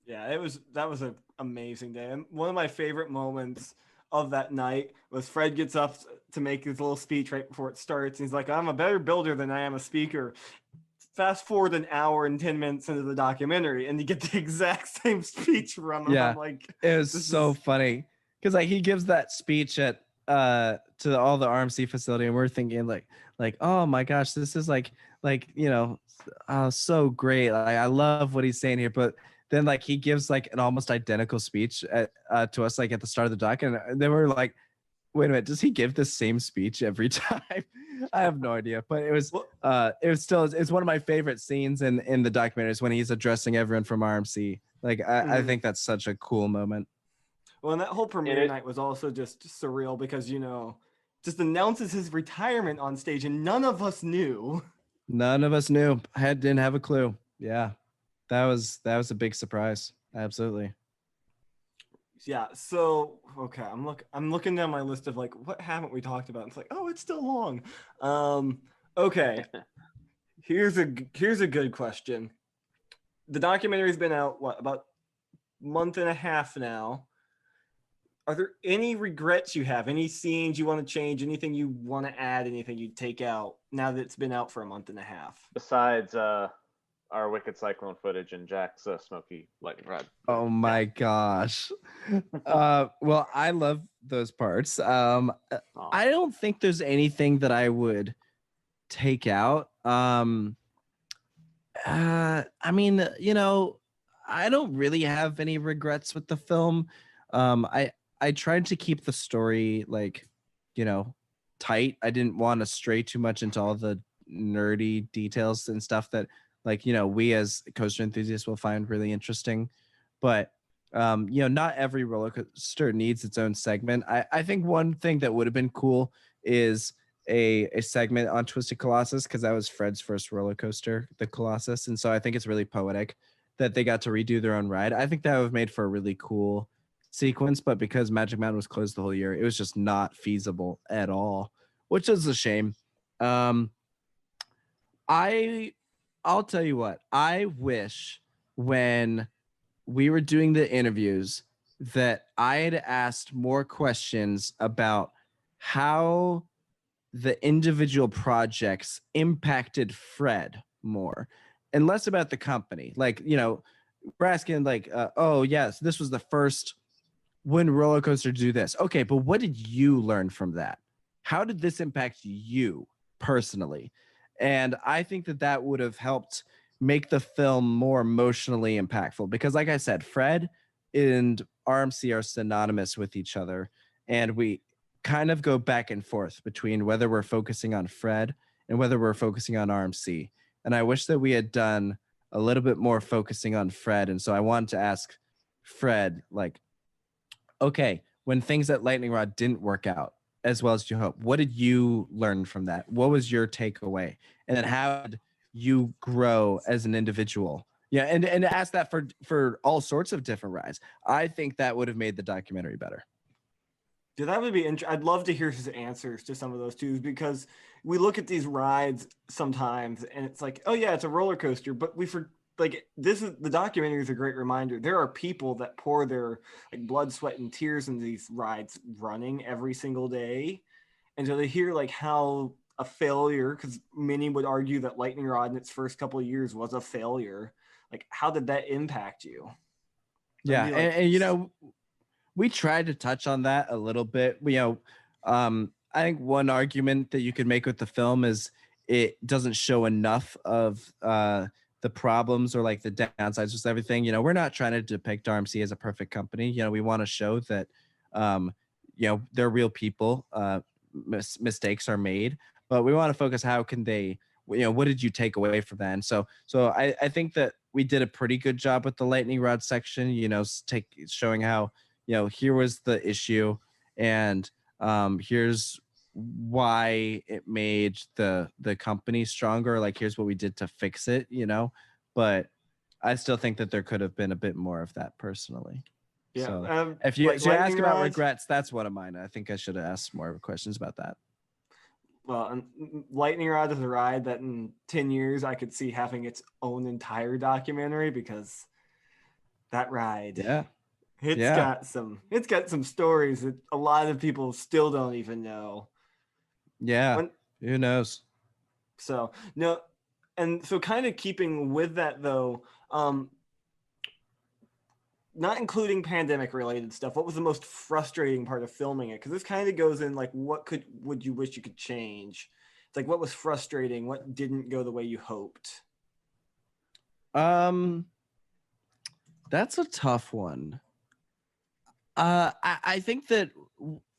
Yeah, that was an amazing day. And one of my favorite moments of that night was Fred gets up to make his little speech right before it starts. He's like, I'm a better builder than I am a speaker. Fast forward an hour and 10 minutes into the documentary, and you get the exact same speech from him. Yeah, I'm like, it was so funny because like he gives that speech at to all the RMC facility, and we're thinking like oh my gosh, this is like so great. Like, I love what he's saying here, but then like he gives like an almost identical speech to us like at the start of the doc, and then we're like, wait a minute, does he give the same speech every time? I have no idea, but it was it's one of my favorite scenes in the documentaries when he's addressing everyone from RMC. Like I think that's such a cool moment. Well, and that whole premiere night was also just surreal because, just announces his retirement on stage and none of us knew. None of us knew. Didn't have a clue. Yeah. That was a big surprise. Absolutely. Yeah. So, okay. I'm looking down my list of like, what haven't we talked about? It's like, oh, it's still long. Okay. Here's a good question. The documentary's been out, about a month and a half now. Are there any regrets you have? Any scenes you want to change? Anything you want to add? Anything you'd take out now that it's been out for a month and a half? Besides our Wicked Cyclone footage and Jack's smoky lightning rod. Oh my gosh. Well, I love those parts. I don't think there's anything that I would take out. I mean, I don't really have any regrets with the film. I tried to keep the story tight. I didn't want to stray too much into all the nerdy details and stuff that we as coaster enthusiasts will find really interesting. But not every roller coaster needs its own segment. I think one thing that would have been cool is a segment on Twisted Colossus, because that was Fred's first roller coaster, the Colossus, and so I think it's really poetic that they got to redo their own ride. I think that would have made for a really cool sequence, but because Magic Mountain was closed the whole year, it was just not feasible at all, which is a shame. I'll tell you what, I wish when we were doing the interviews that I had asked more questions about how the individual projects impacted Fred more and less about the company. We're asking oh yes, this was the first Wind roller coaster to do this. Okay, but what did you learn from that? How did this impact you personally? And I think that would have helped make the film more emotionally impactful, because like I said, Fred and RMC are synonymous with each other, and we kind of go back and forth between whether we're focusing on Fred and whether we're focusing on RMC. And I wish that we had done a little bit more focusing on Fred. And so I wanted to ask Fred, okay, when things at Lightning Rod didn't work out as well as you hoped, what did you learn from that? What was your takeaway? And then how did you grow as an individual? Yeah, and ask that for all sorts of different rides. I think that would have made the documentary better. Dude, that would be interesting. I'd love to hear his answers to some of those too, because we look at these rides sometimes and it's like, oh yeah, it's a roller coaster, but the documentary is a great reminder. There are people that pour their blood, sweat, and tears in these rides running every single day. And so to hear how a failure, because many would argue that Lightning Rod in its first couple of years was a failure. How did that impact you? Yeah, and we tried to touch on that a little bit. I think one argument that you could make with the film is it doesn't show enough of the problems or the downsides with everything. We're not trying to depict RMC as a perfect company. We want to show that, they're real people. Mistakes are made, but we want to focus how can they, what did you take away from that? And so I think that we did a pretty good job with the lightning rod section, showing how, here was the issue, and here's why it made the company stronger. Like, here's what we did to fix it, but I still think that there could have been a bit more of that personally. Yeah. So if you, like so you ask lightning about rods, regrets, that's one of mine. I think I should have asked more questions about that. well, and lightning rod is a ride that in 10 years I could see having its own entire documentary, because that ride, Yeah. it's got some stories that a lot of people still don't even know. Yeah. Who knows? So no, and so kind of keeping with that though, not including pandemic related stuff, what was the most frustrating part of filming it? Because this kind of goes in like, would you wish you could change? It's like, what was frustrating? What didn't go the way you hoped? That's a tough one. I think that,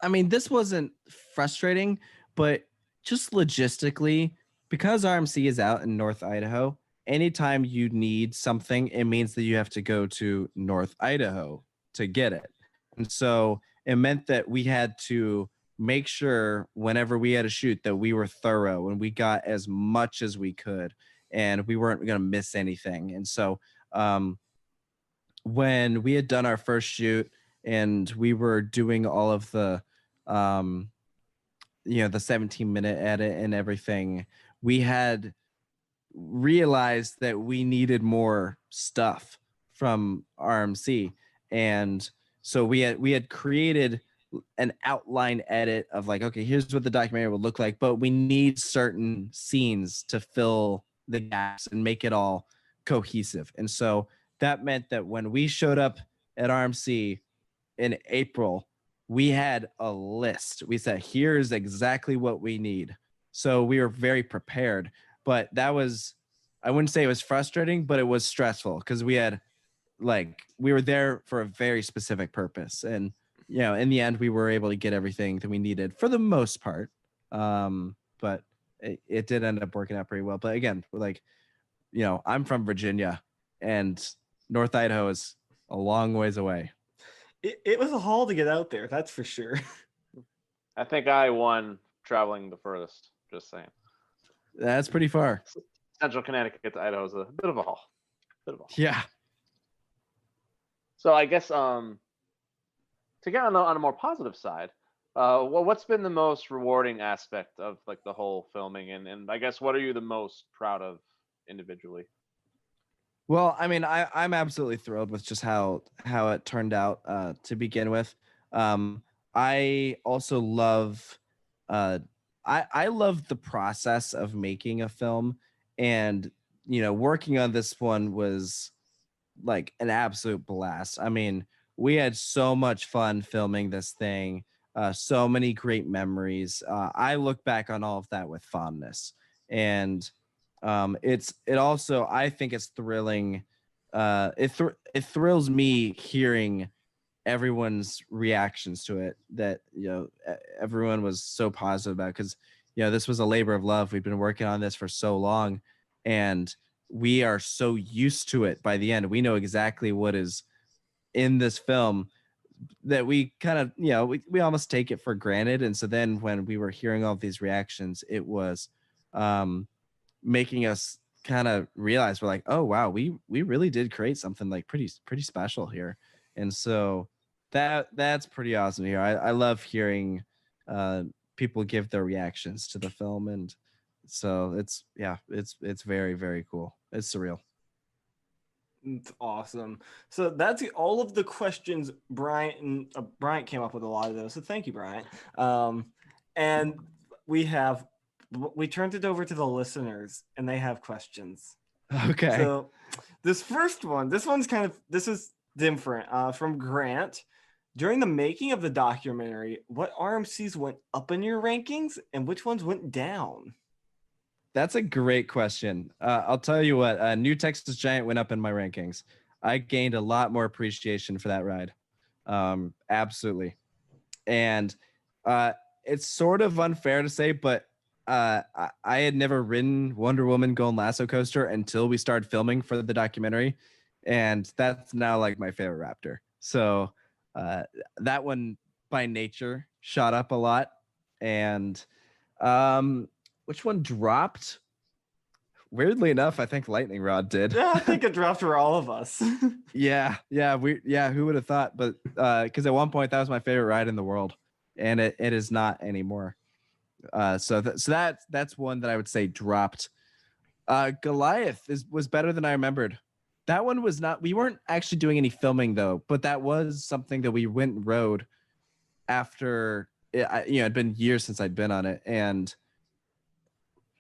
I mean, this wasn't frustrating, but just logistically, because RMC is out in North Idaho, anytime you need something, it means that you have to go to North Idaho to get it. And so it meant that we had to make sure whenever we had a shoot that we were thorough and we got as much as we could and we weren't going to miss anything. And so when we had done our first shoot and we were doing all of the the 17-minute edit and everything, we had realized that we needed more stuff from RMC, and so we had created an outline edit of like, okay, here's what the documentary would look like, but we need certain scenes to fill the gaps and make it all cohesive. And so that meant that when we showed up at RMC in April, we had a list. We said, here's exactly what we need. So we were very prepared. But that was, I wouldn't say it was frustrating, but it was stressful because we were there for a very specific purpose. And, in the end, we were able to get everything that we needed for the most part. But it did end up working out pretty well. But again, I'm from Virginia and North Idaho is a long ways away. It was a haul to get out there, that's for sure. I think I won traveling the furthest, just saying. That's pretty far. Central Connecticut to Idaho is a bit of a haul. Yeah. So I guess to get on a more positive side, what's been the most rewarding aspect of like the whole filming, and I guess what are you the most proud of individually? Well, I mean, I'm absolutely thrilled with just how it turned out to begin with. I also love I love the process of making a film, and working on this one was like an absolute blast. I mean, we had so much fun filming this thing, so many great memories. I look back on all of that with fondness, and it also, I think it's thrilling. It thrills me hearing everyone's reactions to it, that everyone was so positive about, because this was a labor of love. We've been working on this for so long, and we are so used to it. By the end, we know exactly what is in this film that we kind of we almost take it for granted. And so then when we were hearing all of these reactions, it was making us kind of realize, we're like, oh wow, we really did create something like pretty special here. And so that's pretty awesome to hear. I love hearing people give their reactions to the film, and so it's very, very cool. It's surreal. It's awesome. So that's all of the questions. Bryant came up with a lot of those, so thank you, Bryant. And we turned it over to the listeners, and they have questions. Okay. So this is different. From Grant. During the making of the documentary, what RMCs went up in your rankings and which ones went down? That's a great question. I'll tell you what, New Texas Giant went up in my rankings. I gained a lot more appreciation for that ride. Absolutely. And it's sort of unfair to say, but I had never ridden Wonder Woman Golden Lasso coaster until we started filming for the documentary, and that's now like my favorite Raptor. So that one by nature shot up a lot. And which one dropped? Weirdly enough, I think Lightning Rod did. Yeah, I think it dropped for all of us. Yeah, who would have thought? But because at one point that was my favorite ride in the world, and it is not anymore. So that's one that I would say dropped. Goliath was better than I remembered. That one was not. We weren't actually doing any filming though, but that was something that we went and rode after. It'd been years since I'd been on it, and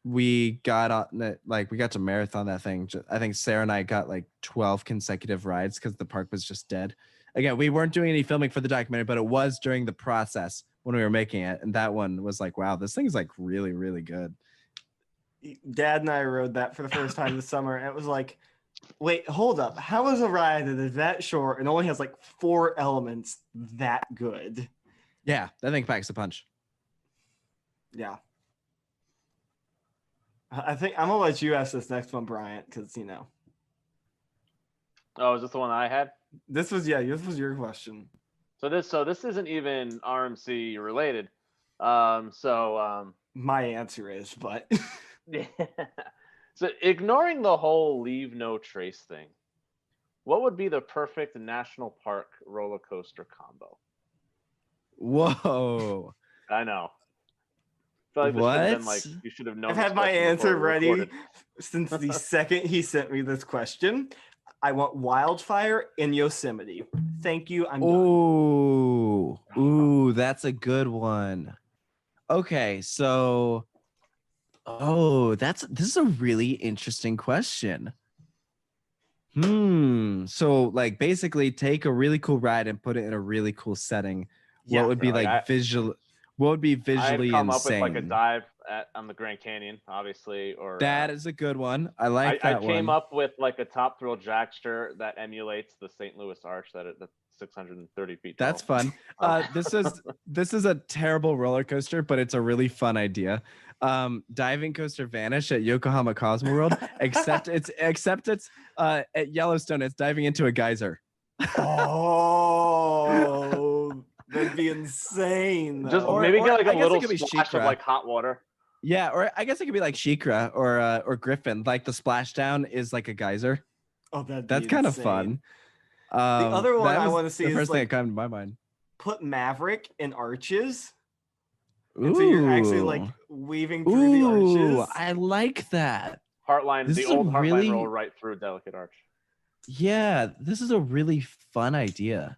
we got on it. Like we got to marathon that thing. I think Sarah and I got like 12 consecutive rides because the park was just dead. Again, we weren't doing any filming for the documentary, but it was during the process when we were making it, and that one was like, wow, this thing's like really, really good. Dad and I rode that for the first time this summer, and it was like, wait, hold up. How is a ride that is that short and only has like 4 elements that good? Yeah, that thing packs a punch. Yeah. I think I'm gonna let you ask this next one, Bryant, because Oh, is this the one I had? this was your question. So this isn't even RMC related. My answer is, but Yeah. So ignoring the whole leave no trace thing, what would be the perfect national park roller coaster combo? Whoa. I know. I feel like this should have been like you should have known. I've this had my question before answer we ready recorded. since the second he sent me this question. I want wildfire in Yosemite. Thank you. I'm done. Ooh, that's a good one. Okay, so this is a really interesting question. So like basically take a really cool ride and put it in a really cool setting. What would be what would be visually I've come insane? up with like a dive on the Grand Canyon, obviously, or that is a good one. I like that one. I came up with like a Top Thrill Jackster that emulates the St. Louis Arch that's 630 feet tall. That's fun. This is a terrible roller coaster, but it's a really fun idea. Diving coaster Vanish at Yokohama Cosmo World, except it's at Yellowstone. It's diving into a geyser. Oh, that'd be insane. Just though. maybe get like I a guess it little could be splash of Sheikra. like hot water. Yeah, or I guess it could be like Sheikra or Griffin. Like the splashdown is like a geyser. Oh, That's kind of fun. The other one I want to see the is first thing like that came to my mind. put Maverick in arches. And so you're actually like weaving through the arches. I like that. Heartline, This the is a old Heartline really- roll right through Delicate Arch. Yeah, this is a really fun idea.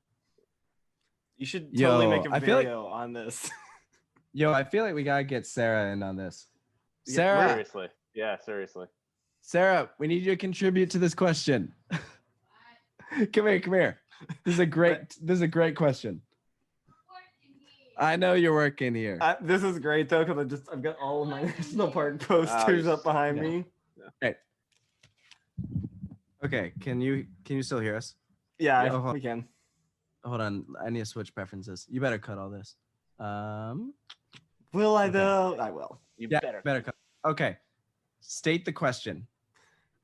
You should totally Yo, make a I feel like- video on this. Yo, I feel like we gotta get Sarah in on this. Yeah, Sarah, Seriously. Yeah, seriously. Sarah, we need you to contribute to this question. Come here. This is a great question. I know you're working here. This is great though, because I've got all of my national park posters up behind me. Okay, can you still hear us? Yeah, Yeah, hold on. we can. Hold on, I need to switch preferences. You better cut all this. Will I Okay. though? I will. You Yeah, better. better cut. Okay, state the question.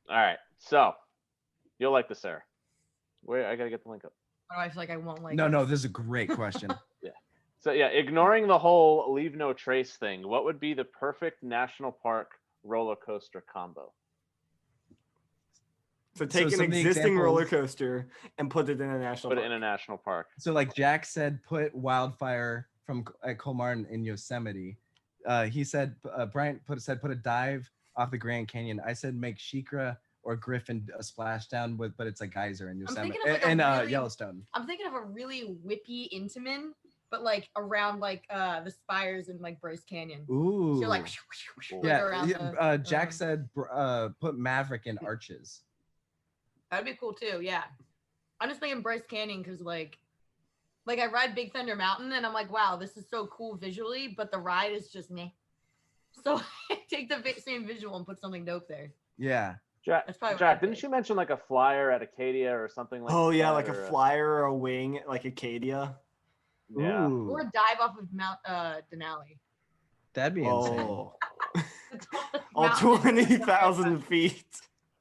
All right. So you'll like this, Sarah. Wait, I gotta get the link up. Why do I feel like I won't like No, this? this is a great question. So yeah, ignoring the whole leave no trace thing, what would be the perfect national park roller coaster combo? So take some an of the existing roller examples- coaster and put it in a national Put park. it in a national park. So like Jack said, put wildfire from at Colmartin in Yosemite. He said Bryant put a dive off the Grand Canyon. I said make Sheikra or Griffin a splashdown with, but it's a geyser in Yosemite thinking of, like, a and really- Yellowstone. I'm thinking of a really whippy Intamin, but like around like the spires in like Bryce Canyon. Ooh, So like yeah. around Jack the, said put Maverick in arches. that'd be cool too. Yeah, I'm just thinking Bryce Canyon because like I ride Big Thunder Mountain and I'm like, wow, this is so cool visually, but the ride is just meh. So I take the same visual and put something dope there. Yeah. Jack, That's probably what Jack, I'd didn't pick. you mention like a flyer at Acadia or something like? Oh yeah, that, like a or flyer or a wing, like Acadia. Yeah. Ooh, Or a dive off of Mount Denali. that'd be insane. Oh, The tallest All mountain in 20,000 America. feet.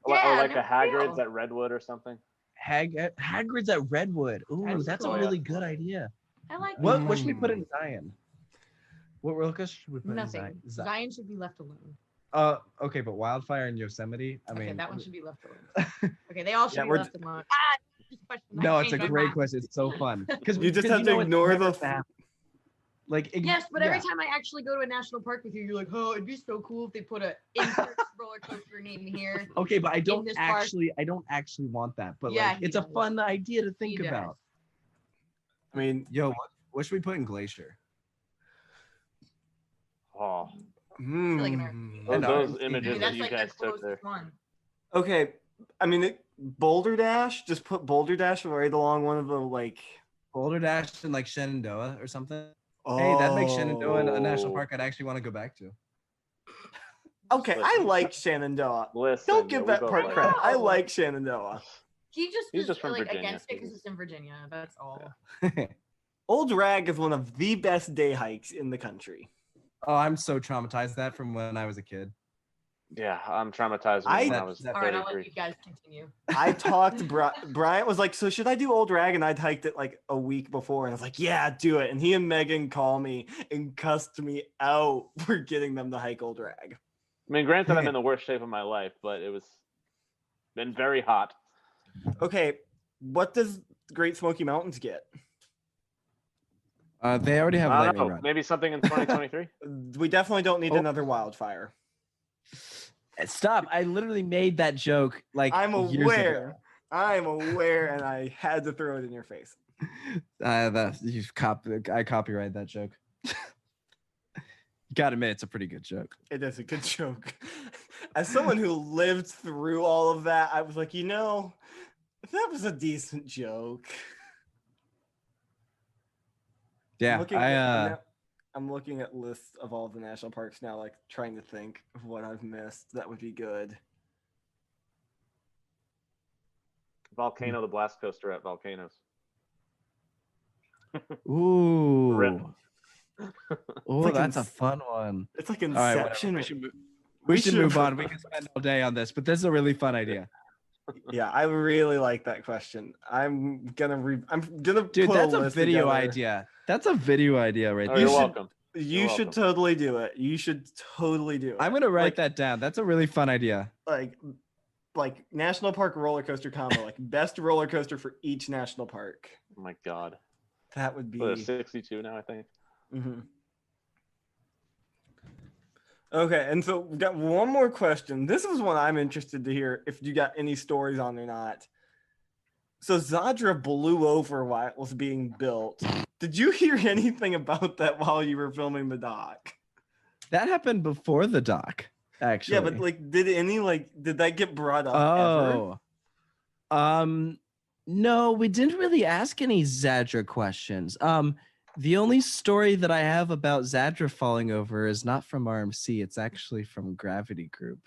Or Yeah, like a no Hagrid's deal. at Redwood or something. Hagrid's at Redwood. Ooh, That'd be that's cool. a really good idea. I like What that. should we put in Zion? What roller coaster should we put Nothing. in Zion? Zion should be left alone. Okay, but Wildfire in Yosemite. I Okay, mean, that one should be left alone. Okay, they all should Yeah, be we're- left alone. Just question. no, I it's a changed my great mind. question. It's so fun because You just have to ignore the. Yes, but every yeah. time I actually go to a national park with you, you're like, oh, it'd be so cool if they put a insert roller coaster name here. Okay, but I don't this park. actually want that. But Yeah, like, he it's a does. fun idea to He think does. about. I mean, Yo, what should we put in Glacier? Oh, like an hmm. those Dude, images that That's you like guys their took there. closest one. Okay, I mean, Boulder Dash. Just put Boulder Dash right along one of the like. Boulder Dash and like Shenandoah or something. Oh. Hey, that makes Shenandoah a national park I'd actually want to go back to. Okay, I like Shenandoah. Listen, Don't give we that both part like credit. it. I like Shenandoah. He's He's just from like Virginia. against it because it's in Virginia. That's all. Old Rag is one of the best day hikes in the country. Oh, I'm so traumatized that from when I was a kid. Yeah, I'm traumatized I- when I was All right, I'll let 33. you guys continue. I talked to Bryant was like, so should I do Old Rag? And I'd hiked it like a week before. And I was like, yeah, do it. And he and Megan call me and cussed me out for getting them to hike Old Rag. I mean, granted, I'm in the worst shape of my life, but it was been very hot. Okay, what does Great Smoky Mountains get? They already have I don't lightning know, rod. maybe something in 2023. We definitely don't need Oh. another wildfire. Stop! I literally made that joke like I'm years aware. I'm aware, and I had to throw it in your face. ago. I copyright that joke. You gotta admit, it's a pretty good joke. It is a good joke. As someone who lived through all of that, I was like, that was a decent joke. Yeah, I'm looking at lists of all the national parks now, like trying to think of what I've missed. That would be good. Volcano, the blast coaster at Volcanoes. ooh, Rip. oh, like that's a ins- fun one. It's like All right, whatever. Inception. We should move on. We can spend all day on this, but this is a really fun idea. Yeah, I really like that question. I'm gonna Dude, put that's a list video together. idea. That's a video idea right Oh, there. you're should- welcome. You You're should welcome. totally do it. You should totally do it. I'm gonna write Like- that down. That's a really fun idea. like national park roller coaster combo, like best roller coaster for each national park. Oh my god. That would be. What, 62 now, I think. Mhm. Okay, and so we got one more question. This is one I'm interested to hear if you got any stories on or not. So Zadra blew over while it was being built. Did you hear anything about that while you were filming the doc? That happened before the doc, actually. Yeah, but did that get brought up ever? No, we didn't really ask any Zadra questions. The only story that I have about Zadra falling over is not from RMC. It's actually from Gravity Group.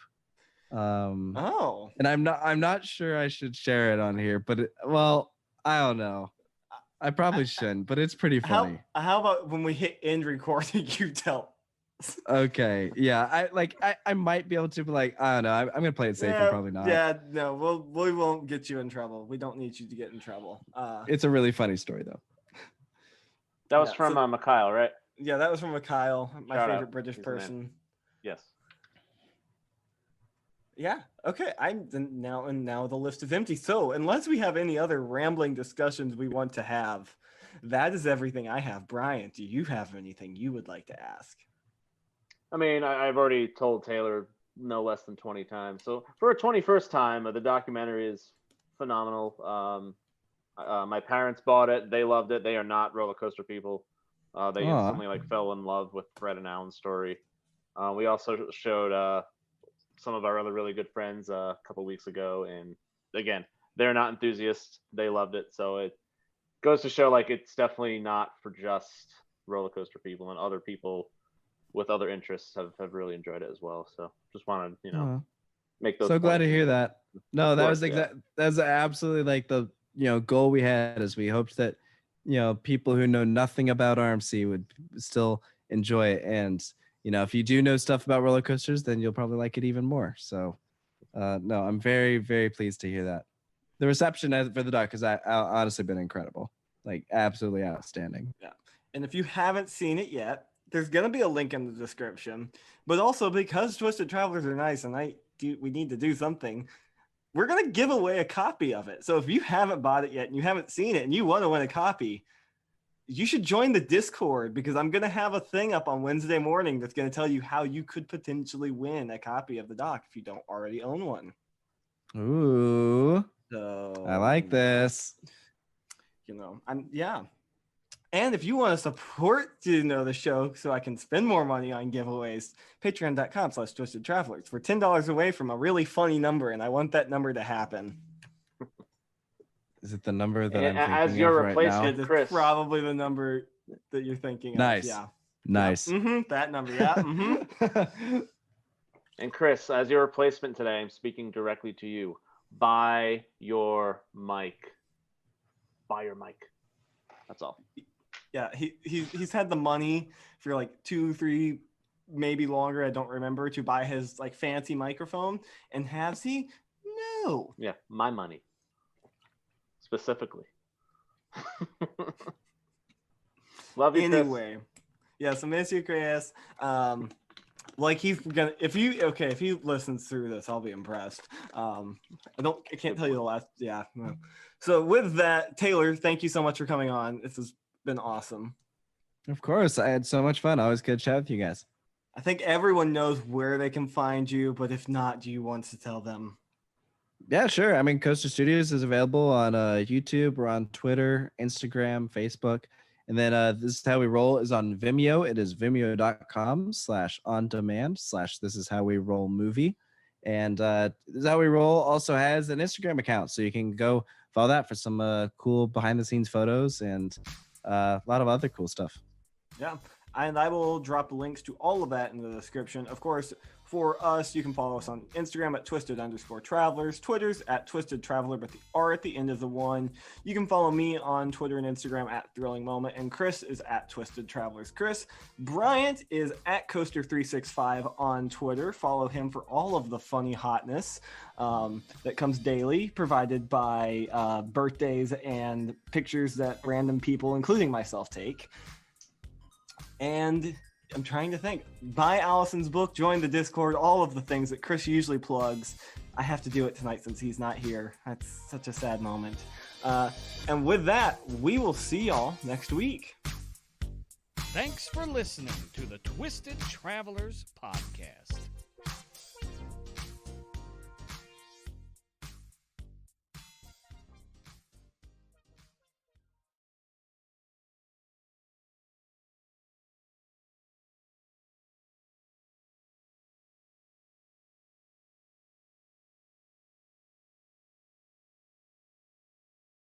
Oh. And I'm not sure I should share it on here, but I don't know. I probably shouldn't, but it's pretty funny. How about when we hit end recording, you tell? Okay, yeah, I might be able to, but like, I don't know. I'm gonna play it safe and probably not. Yeah, no, we won't get you in trouble. We don't need you to get in trouble. It's a really funny story though. That was Yeah, from so- Mikhail, right? Yeah, that was from Mikhail, my Shout out. favorite British He's the man. person. Yes. Yeah. Okay. Now the list is empty. So unless we have any other rambling discussions we want to have, that is everything I have. Bryant, do you have anything you would like to ask? I mean, I've already told Taylor no less than 20 times. So for a 21st time, the documentary is phenomenal. My parents bought it. They loved it. They are not roller coaster people. They instantly fell in love with Fred and Alan's story. We also showed some of our other really good friends a couple weeks ago, and again, they're not enthusiasts. They loved it. So it goes to show it's definitely not for just roller coaster people, and other people with other interests have really enjoyed it as well. So just wanted make those. So glad to points. hear that. No, Of that course, was yeah. that's absolutely the goal we had, is we hoped that people who know nothing about RMC would still enjoy it. And if you do know stuff about roller coasters, then you'll probably like it even more. So, no, I'm very, very pleased to hear that. The reception for the duck has honestly been incredible, like absolutely outstanding. Yeah. And if you haven't seen it yet, there's going to be a link in the description. But also, because Twisted Travelers are nice and we need to do something, we're going to give away a copy of it. So if you haven't bought it yet and you haven't seen it and you want to win a copy, you should join the Discord, because I'm going to have a thing up on Wednesday morning that's going to tell you how you could potentially win a copy of the doc if you don't already own one. Ooh, so I like this. And if you want to support the show so I can spend more money on giveaways, patreon.com/Twisted Travelers. We're $10 away from a really funny number, and I want that number to happen. Is it the number that I'm as thinking your of right now? replacement, It's Chris? probably the number that you're thinking Nice. of. Yeah. Nice. Yeah. That number. Yeah. And Chris, as your replacement today, I'm speaking directly to you. Buy your mic. Buy your mic. That's all. Yeah, he's had the money for like 2-3, maybe longer, I don't remember, to buy his like fancy microphone. And has he? No. Yeah, my money. Specifically. Love you, Chris. Anyway, yeah, so miss you, Chris. Like he's gonna if he listens through this, I'll be impressed. I can't tell you the last. Yeah. No. So with that, Taylor, thank you so much for coming on. This has been awesome. Of course, I had so much fun. Always good to chat with you guys. I think everyone knows where they can find you, but if not, do you want to tell them? Yeah, sure. I mean, Coaster Studios is available on YouTube. We're on Twitter, Instagram, Facebook. And then This Is How We Roll is on Vimeo. It is vimeo.com/on-demand/This Is How We Roll movie. And This Is How We Roll also has an Instagram account. So you can go follow that for some cool behind-the-scenes photos and a lot of other cool stuff. Yeah. And I will drop links to all of that in the description. Of course, for us, you can follow us on Instagram at @twisted_travelers, Twitter's at Twisted Traveler, but the R at the end is the one. You can follow me on Twitter and Instagram at Thrilling Moment, and Chris is at Twisted Travelers Chris. Bryant is at Coaster365 on Twitter. Follow him for all of the funny hotness that comes daily, provided by birthdays and pictures that random people, including myself, take. And I'm trying to think. Buy Allison's book, join the Discord, all of the things that Chris usually plugs. I have to do it tonight since he's not here. That's such a sad moment. And with that, we will see y'all next week. Thanks for listening to the Twisted Travelers Podcast.